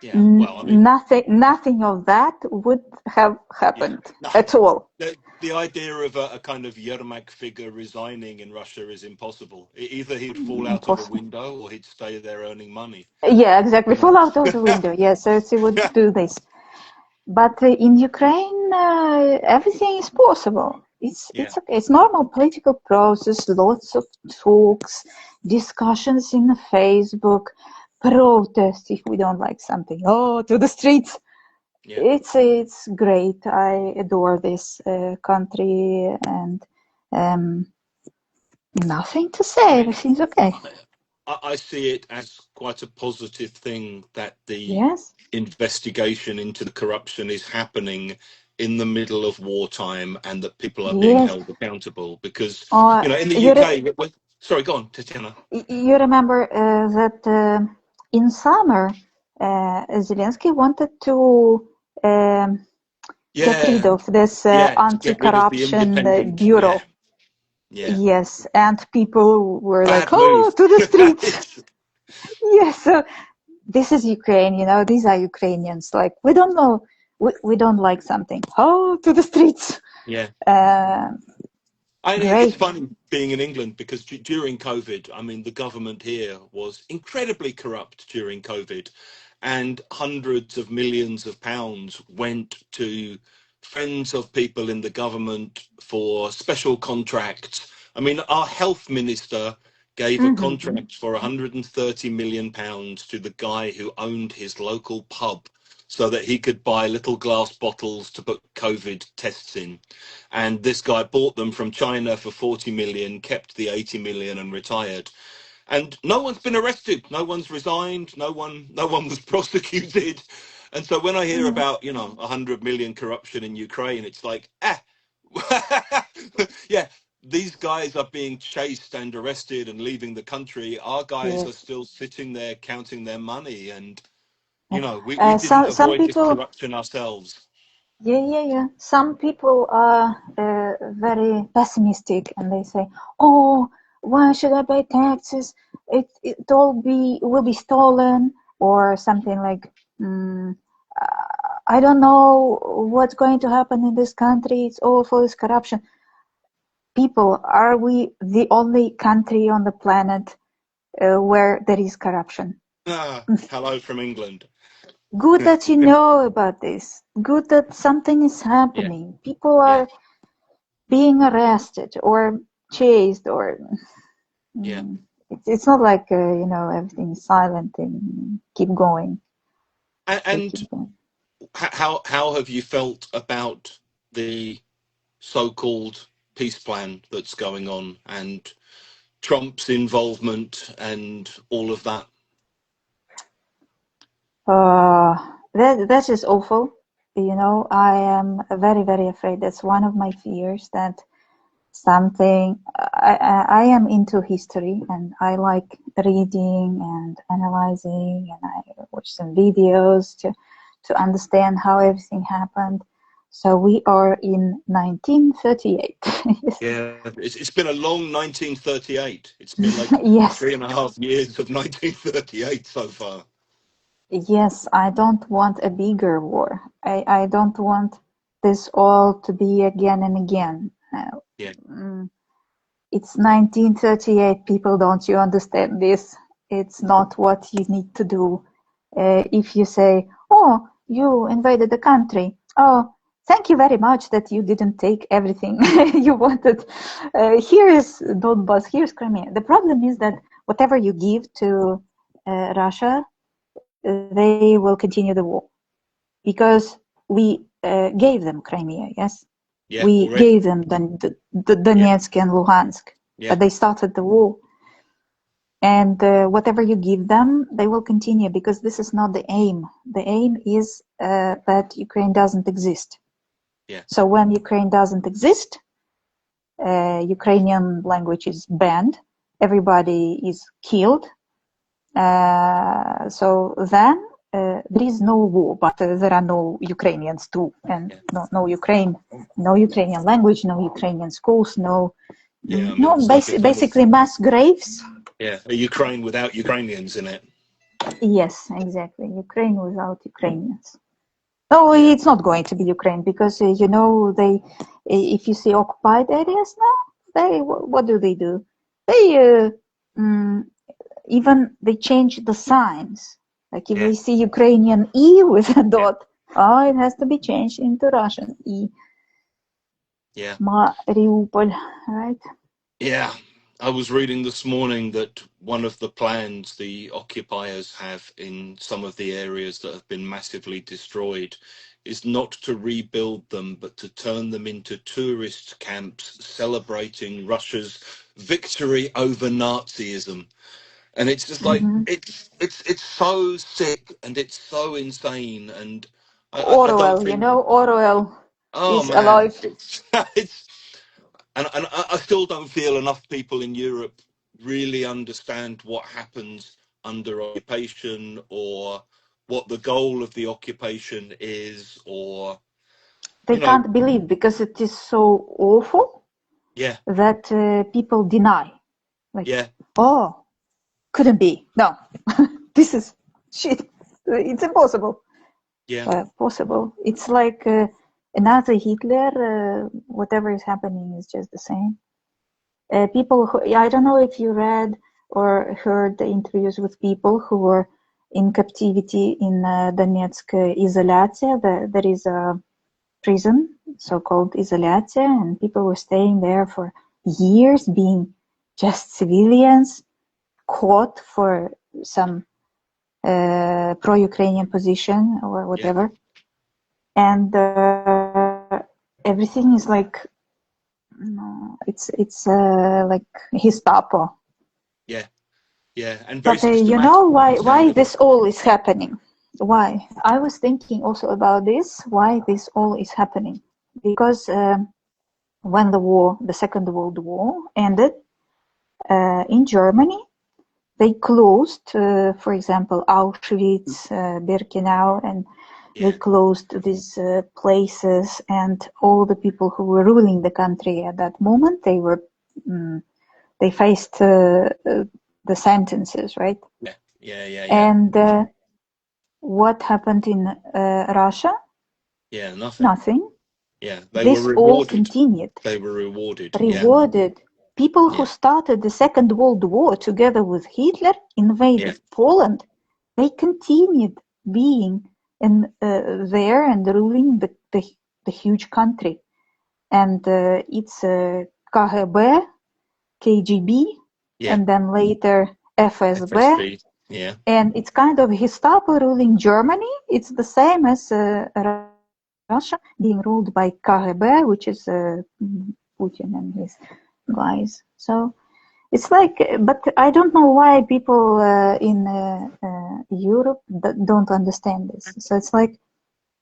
Yeah. Well, I mean, nothing of that would have yeah. happened No, at all. the idea of a kind of Yermak figure resigning in Russia is impossible. Either he'd fall out of a Impossible. window or he'd stay there earning money. Yeah, exactly. You know. Fall out of the window. Yes, so he would do this. But in Ukraine, everything is possible. Yeah. It's okay. It's normal political process. Lots of talks, discussions in Facebook, protests if we don't like something. Oh, to the streets. Yeah. It's great. I adore this country, and um, nothing to I say. mean, Everything's okay. I see it as quite a positive thing that the Yes. investigation into the corruption is happening in the middle of wartime and that people are being Yes. held accountable because, Uh, you know, in the you UK, sorry, go on, Tetyana. you remember that in summer, Zelensky wanted to um, get rid Yeah, of this yeah, to get rid of the anti-corruption independent. Yeah, bureau. yeah. Yes, and people were like, Bad "Oh, move. to the streets!" It's- Yes, so this is Ukraine. These are Ukrainians. Like we don't know, we don't like something. Oh, to the streets! yeah. Uh, It's Great. funny being in England because during COVID, I mean, the government here was incredibly corrupt during COVID, and hundreds of millions of pounds went to friends of people in the government for special contracts. I mean, our health minister gave a Mm-hmm. contract for 130 million pounds to the guy who owned his local pub so that he could buy little glass bottles to put COVID tests in. And this guy bought them from China for 40 million, kept the 80 million and retired. And no one's been arrested, no one's resigned, no one was prosecuted. And so when I hear Mm-hmm. about, 100 million corruption in Ukraine, it's like, yeah, these guys are being chased and arrested and leaving the country. Our guys are Yes. still sitting there counting their money. And, Yes. we didn't Some avoid this people, corruption ourselves. yeah. Some people are very pessimistic, and they say, "Oh, why should I pay taxes? It all will be stolen," or something like, mm, "I don't know what's going to happen in this country. It's all for this corruption." People, are we the only country on the planet where there is corruption? Hello from England. Good that you know about this. Good that something is Yeah, happening. People yeah, are being arrested or chased, or yeah. mm, it's not like everything is silent and keep going. They And keep going. how have you felt about the so-called peace plan that's going on and Trump's involvement and all of that? That is awful. I am very, very afraid. That's one of my fears, that something. I am into history, and I like reading and analyzing, and I watch some videos to understand how everything happened. So we are in 1938. Yes. Yeah, it's been a long 1938. It's been like Yes. 3.5 years of 1938 so far. Yes, I don't want a bigger war. I don't want this all to be again and again. Yeah, Mm, it's 1938, people, don't you understand this? It's not what you need to do. If you say, "Oh, you invaded the country. Oh, thank you very much that you didn't take everything you wanted. Here is Donbas, here's Crimea." The problem is that whatever you give to Russia, they will continue the war, because we gave them Crimea, yes? yeah, We already. gave them the Yeah, Donetsk and Luhansk, yeah, but they started the war. And whatever you give them, they will continue, because this is not the aim. The aim is that Ukraine doesn't exist. yeah, So when Ukraine doesn't exist, Ukrainian language is banned, everybody is killed. So then there is no war, but there are no Ukrainians too, and yeah. no Ukrainian language, no Ukrainian schools, Yeah, I no mean, it's like a kind of, basically mass graves. yeah, a Ukraine without Ukrainians in it. Yes, exactly. Ukraine without Ukrainians. No, Yeah, it's not going to be Ukraine, because if you see occupied areas now, what do? They mm, even they change the signs. Like if yeah, they see Ukrainian E with a yeah, dot, it has to be changed into Russian E. yeah. Mariupol, right? Yeah, I was reading this morning that one of the plans the occupiers have in some of the areas that have been massively destroyed is not to rebuild them, but to turn them into tourist camps celebrating Russia's victory over Nazism. And it's just like Mm-hmm. it's so sick and it's so insane. And I don't Orwell, think, Orwell oh is man, alive. it's and I still don't feel enough people in Europe really understand what happens under occupation or what the goal of the occupation is, or they can't believe, because it is so awful that people deny. Like, oh, couldn't be. No, this is shit. It's impossible. Possible. It's like another Hitler. Whatever is happening is just the same. People who, I don't know if you read or heard the interviews with people who were in captivity in Donetsk Izolatia. There is a prison, so-called Izolatia, and people were staying there for years, being just civilians, caught for some pro-Ukrainian position or whatever. And everything is like, it's like Gestapo. And very but you know why this all is happening? Why? I was thinking also about this, why this all is happening. Because when the Second World War ended, in Germany, they closed, for example, Auschwitz, Birkenau, and they closed these places, and all the people who were ruling the country at that moment, they faced the sentences, right? And what happened in Russia? Nothing. This all continued. They were rewarded. People who started the Second World War together with Hitler, invaded Poland. They continued being there and ruling the huge country. And it's KGB, KGB, and then later FSB. And it's kind of Gestapo ruling Germany. It's the same as Russia being ruled by KGB, which is Putin and his guys. So it's like, but I don't know why people in Europe don't understand this. So it's like,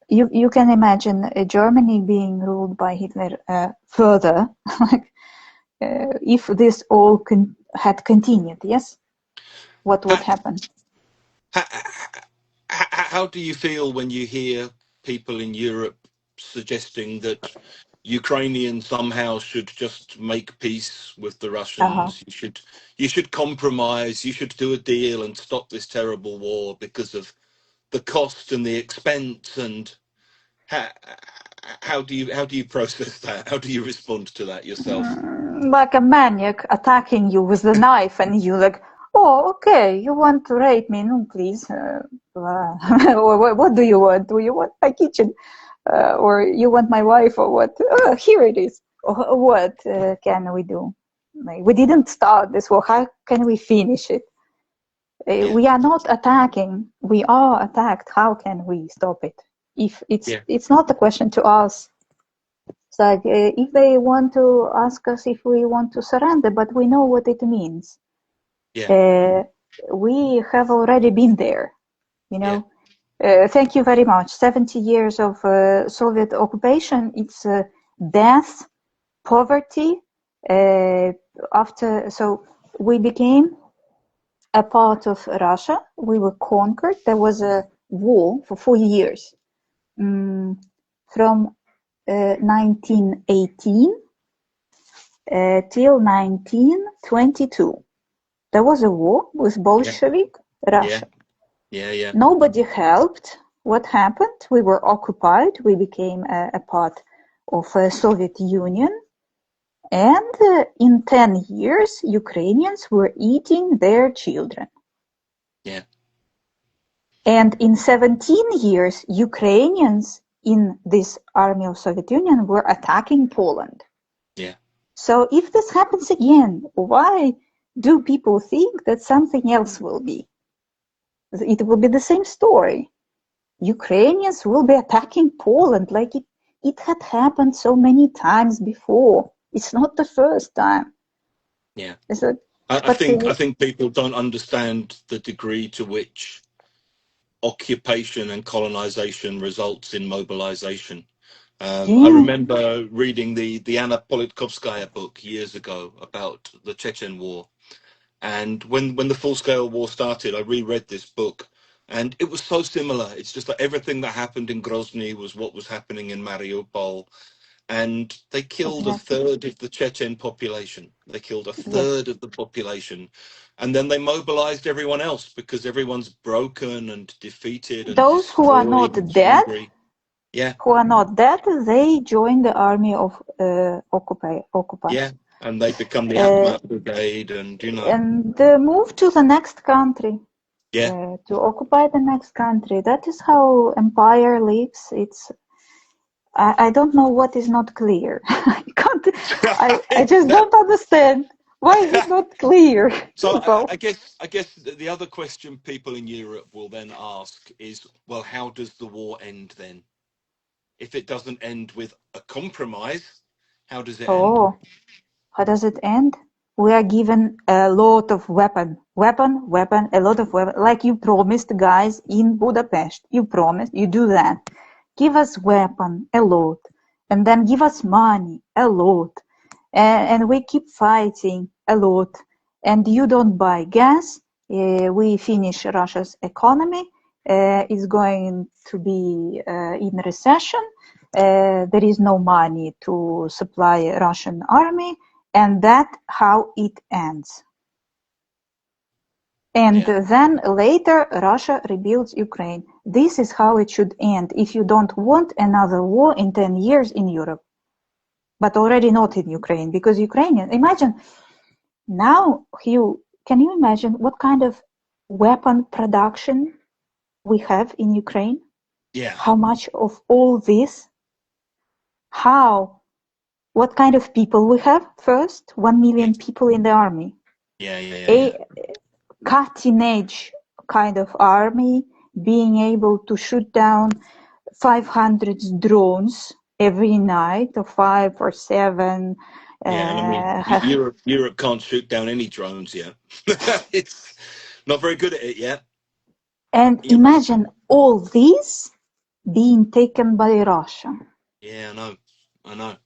you can imagine Germany being ruled by Hitler further, like if this all had continued, yes, what would happen? How do you feel when you hear people in Europe suggesting that Ukrainians somehow should just make peace with the Russians? You should compromise. You should do a deal and stop this terrible war because of the cost and the expense. And how do you process that? How do you respond to that yourself? Like a maniac attacking you with a knife, and you like, oh, okay, you want to rape me? No, please. What do you want? Do you want my kitchen? Or you want my wife, or what? Here it is. What can we do? Like, we didn't start this war. How can we finish it? We are not attacking. We are attacked. How can we stop it? If it's not a question to us. It's like if they want to ask us if we want to surrender, but we know what it means. We have already been there, you know. Thank you very much. 70 years of Soviet occupation. It's death, poverty. So we became a part of Russia. We were conquered. There was a war for 4 years, from 1918 till 1922. There was a war with Bolshevik Russia. Nobody helped. What happened? We were occupied. We became a part of Soviet Union. And in 10 years, Ukrainians were eating their children. And in 17 years, Ukrainians in this army of Soviet Union were attacking Poland. So if this happens again, why do people think that something else will be? It will be the same story. Ukrainians will be attacking Poland like it had happened so many times before. It's not the first time. I think people don't understand the degree to which occupation and colonization results in mobilization. I remember reading the Anna Politkovskaya book years ago about the Chechen War. And when the full-scale war started, I reread this book And it was so similar. It's just like everything that happened in Grozny was what was happening in Mariupol. And they killed a Exactly. third of the Chechen population. They killed a Yes. third of the population. And then they mobilized everyone else because everyone's broken and defeated and Those who are destroyed not and dead, hungry. Yeah, they join the army of Occupy. yeah. And they become the Uh, Atmat Brigade and, and move to the next country, yeah. to occupy the next country. That is how empire lives. I don't know what is not clear. I just don't understand. Why is it not clear, So people? I guess the other question people in Europe will then ask is, well, how does the war end then? If it doesn't end with a compromise, how does it end? Oh, how does it end? We are given a lot of weapon, a lot of weapon. Like you promised, guys, in Budapest. You promised, you do that. Give us weapon, a lot, and then give us money, a lot, and we keep fighting a lot. And you don't buy gas. We finish Russia's economy. Is going to be in recession. There is no money to supply Russian army, and that's how it ends. And then later Russia rebuilds Ukraine. This is how it should end if you don't want another war in 10 years in Europe. But already not in Ukraine, because Ukrainian, imagine now, Hugh, can you imagine what kind of weapon production we have in Ukraine? Yeah. How much of all this? What kind of people we have? First, 1 million people in the army. Yeah. A cutting edge kind of army, being able to shoot down 500 drones every night, or 5 or 7. Yeah, and I mean, Europe can't shoot down any drones yet. It's not very good at it yet. And imagine all this being taken by Russia. Yeah, I know.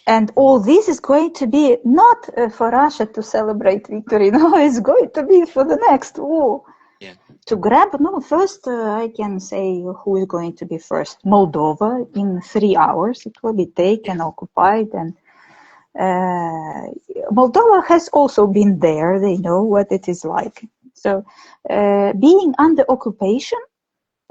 And all this is going to be not for Russia to celebrate victory. No, it's going to be for the next war. Yeah. To grab, no, first I can say who is going to be first. Moldova, in 3 hours it will be taken, occupied, and Moldova has also been there. They know what it is like. So being under occupation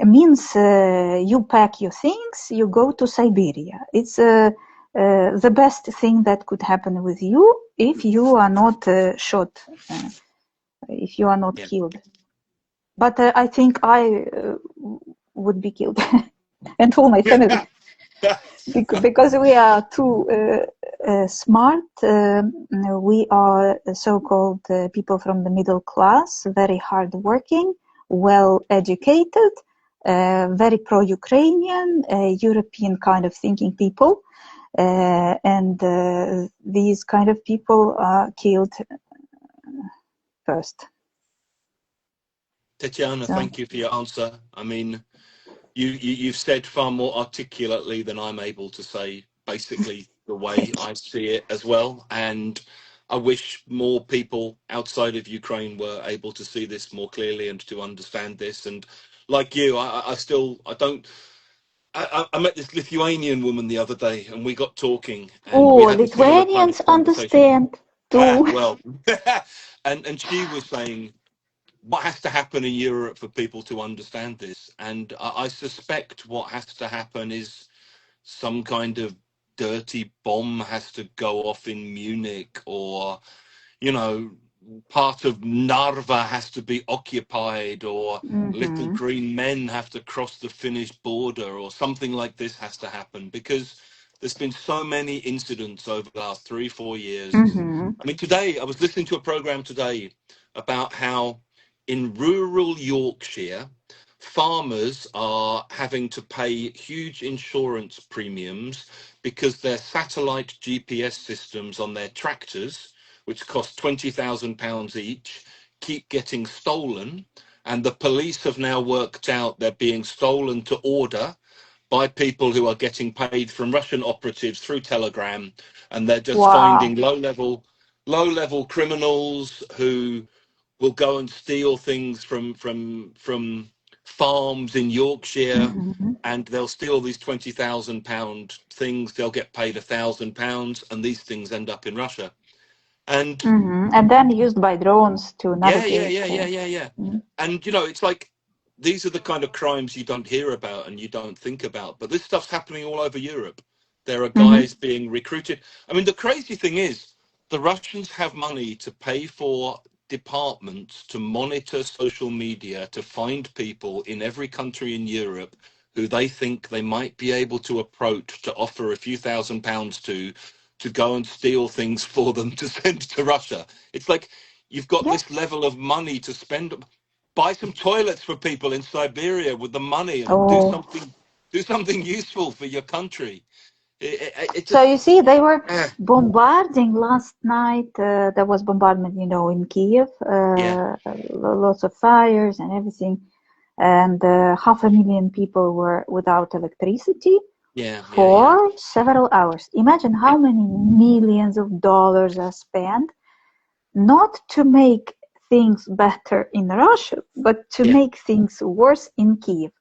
means you pack your things, you go to Siberia. It's the best thing that could happen with you if you are not shot, if you are not killed. But I think I would be killed, and all my family, because we are too smart. We are so-called people from the middle class, very hard-working, well-educated, very pro-Ukrainian, European kind of thinking people. And these kind of people are killed first. Tetyana, thank you for your answer. I mean, you've said far more articulately than I'm able to say, basically the way I see it as well. And I wish more people outside of Ukraine were able to see this more clearly and to understand this. And like you, I met this Lithuanian woman the other day, and we got talking, and we had a similar kind Lithuanians of conversation. understand too. Well, and she was saying, what has to happen in Europe for people to understand this? And I suspect what has to happen is some kind of dirty bomb has to go off in Munich, or, part of Narva has to be occupied, or little green men have to cross the Finnish border, or something like this has to happen, because there's been so many incidents over the last 3-4 years. I mean, today I was listening to a program today about how in rural Yorkshire, farmers are having to pay huge insurance premiums because their satellite GPS systems on their tractors, which cost £20,000 each, keep getting stolen. And the police have now worked out they're being stolen to order by people who are getting paid from Russian operatives through Telegram, and they're just finding low-level criminals who will go and steal things from farms in Yorkshire, Mm-hmm. and they'll steal these £20,000 things. They'll get paid £1,000, and these things end up in Russia. And Mm-hmm. And then used by drones to yeah, yeah, navigate. yeah, yeah, yeah, yeah. Mm-hmm. And you know, it's like these are the kind of crimes you don't hear about and you don't think about. But this stuff's happening all over Europe. There are Mm-hmm. guys being recruited. I mean, the crazy thing is, the Russians have money to pay for departments to monitor social media, to find people in every country in Europe who they think they might be able to approach to offer a few £1,000s to go and steal things for them to send to Russia. It's like you've got Yeah. this level of money to spend. Buy some toilets for people in Siberia with the money and Oh. do something useful for your country. It So just you see, they were eh, bombarding last night. There was bombardment, in Kiev. yeah, Lots of fires and everything. And 500,000 people were without electricity yeah, yeah, yeah, for several hours. Imagine yeah, how many millions of dollars are spent not to make things better in Russia, but to yeah, make things worse in Kiev.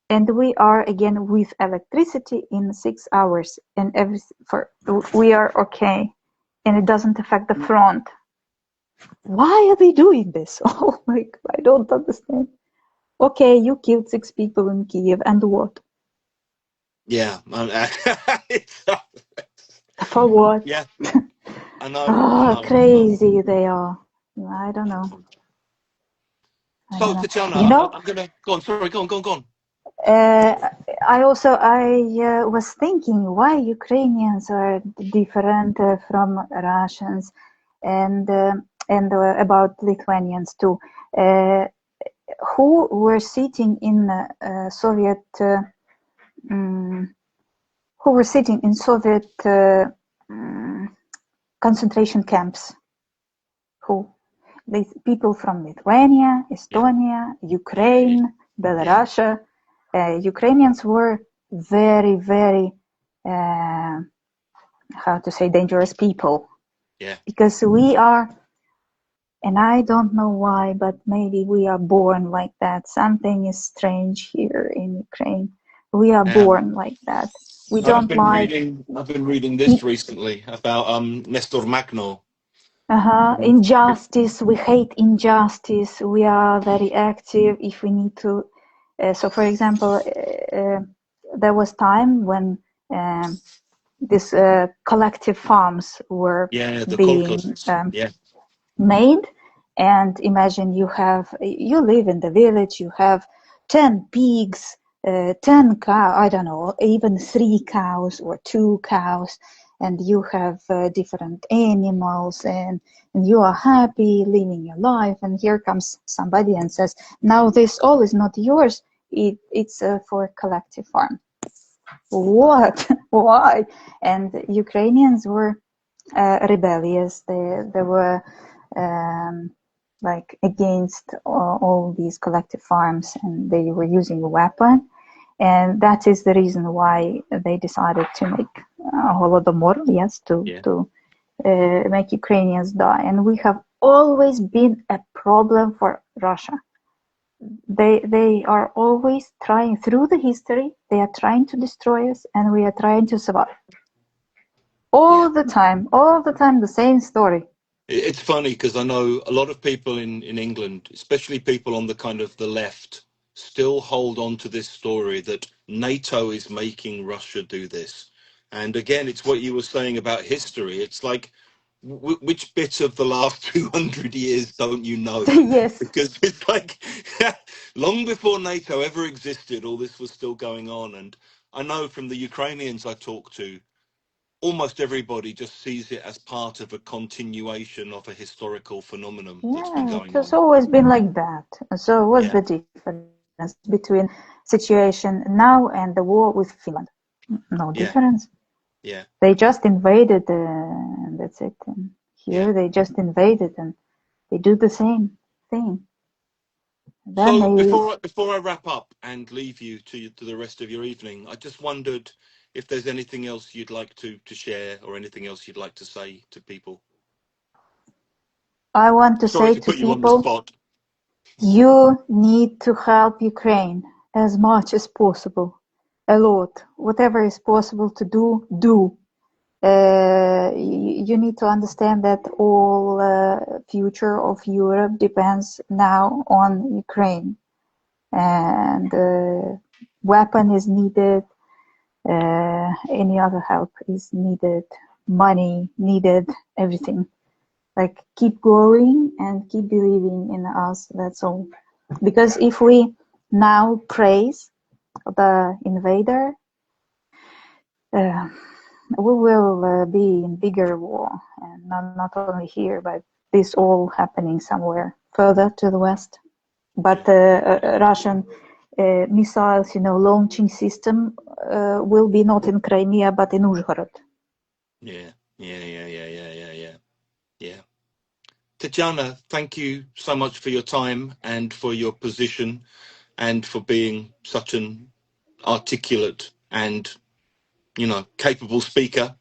And we are again with electricity in 6 hours, and we are okay, and it doesn't affect the front. Why are they doing this? Oh my God, I don't understand. Okay, you killed 6 people in Kiev, and what? yeah. It's, For what? yeah, I Oh, know, I know. crazy they are. I don't know. I So, don't know. Tetyana, You know, I'm gonna go on. Sorry, go on, go on, go on. Uh, I was thinking why Ukrainians are different from Russians, and about Lithuanians too, uh, who were sitting in Soviet um, who were sitting in Soviet um, concentration camps. Who? People from Lithuania, Yeah, Estonia, yeah, yeah, Ukraine, yeah, Belarus. Ukrainians were very, very, uh, how to say, dangerous people, yeah, because we are, and I don't know why, but maybe we are born like that. Something is strange here in Ukraine. We are yeah. born like that. We don't like. I've been reading this recently about Nestor Makhno. Injustice. We hate injustice. We are very active if we need to. So, for example, there was time when um, these collective farms were Yeah, the being Colcos. Yeah, made, and imagine you live in the village, you have 10 pigs, 10 cow, I don't know, even 3 cows or 2 cows, and you have different animals, and you are happy living your life, and here comes somebody and says, now this all is not yours, it's for a collective farm. What? Why? And Ukrainians were rebellious. They were like against all these collective farms, and they were using a weapon. And that is the reason why they decided to make Holodomor, yes, yeah. to make Ukrainians die. And we have always been a problem for Russia. They are always trying, through the history, they are trying to destroy us, and we are trying to survive. Yeah. All the time, the same story. It's funny because I know a lot of people in England, especially people on the kind of the left, still hold on to this story that NATO is making Russia do this. And again, it's what you were saying about history. It's like, which bit of the last 200 years don't you know? Yes. Because it's like, long before NATO ever existed, all this was still going on. And I know from the Ukrainians I talk to, almost everybody just sees it as part of a continuation of a historical phenomenon that's been Yeah, it going has on. always been like that. So what's Yeah, the difference between situation now and the war with Finland? No yeah, difference. yeah, They just invaded, and that's it. And yeah. here they just invaded, and they do the same thing. Then So they, before I wrap up and leave you to the rest of your evening, I just wondered if there's anything else you'd like to share or anything else you'd like to say to people. I want to Sorry say to to put you on the people, spot. You need to help Ukraine as much as possible, a lot. Whatever is possible to do, do. You need to understand that all future of Europe depends now on Ukraine, and weapon is needed. Any other help is needed. Money needed. Everything. Like keep going and keep believing in us. That's all. Because if we now praise the invader, we will be in bigger war, and not only here, but this all happening somewhere further to the west. But Russian missiles, launching system will be not in Crimea, but in Uzhhorod. Yeah. Tetyana, thank you so much for your time and for your position and for being such an articulate and, capable speaker.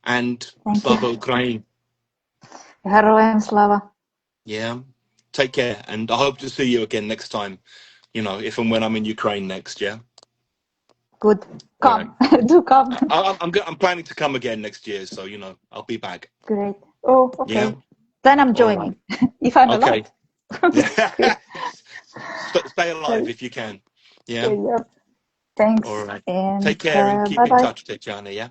And Thank Slava you. Ukraini. Героям слава. Yeah. Take care. And I hope to see you again next time, if and when I'm in Ukraine next, yeah? Good. All right. Come. Do come. I'm planning to come again next year, so, I'll be back. Great. Oh, Yeah? okay. Then I'm All right. joining, if I'm Okay. allowed. Good. Stay alive if you can. Yeah? Yeah. All Thanks. right. And Take care and keep in bye-bye. touch, Tetyana, yeah?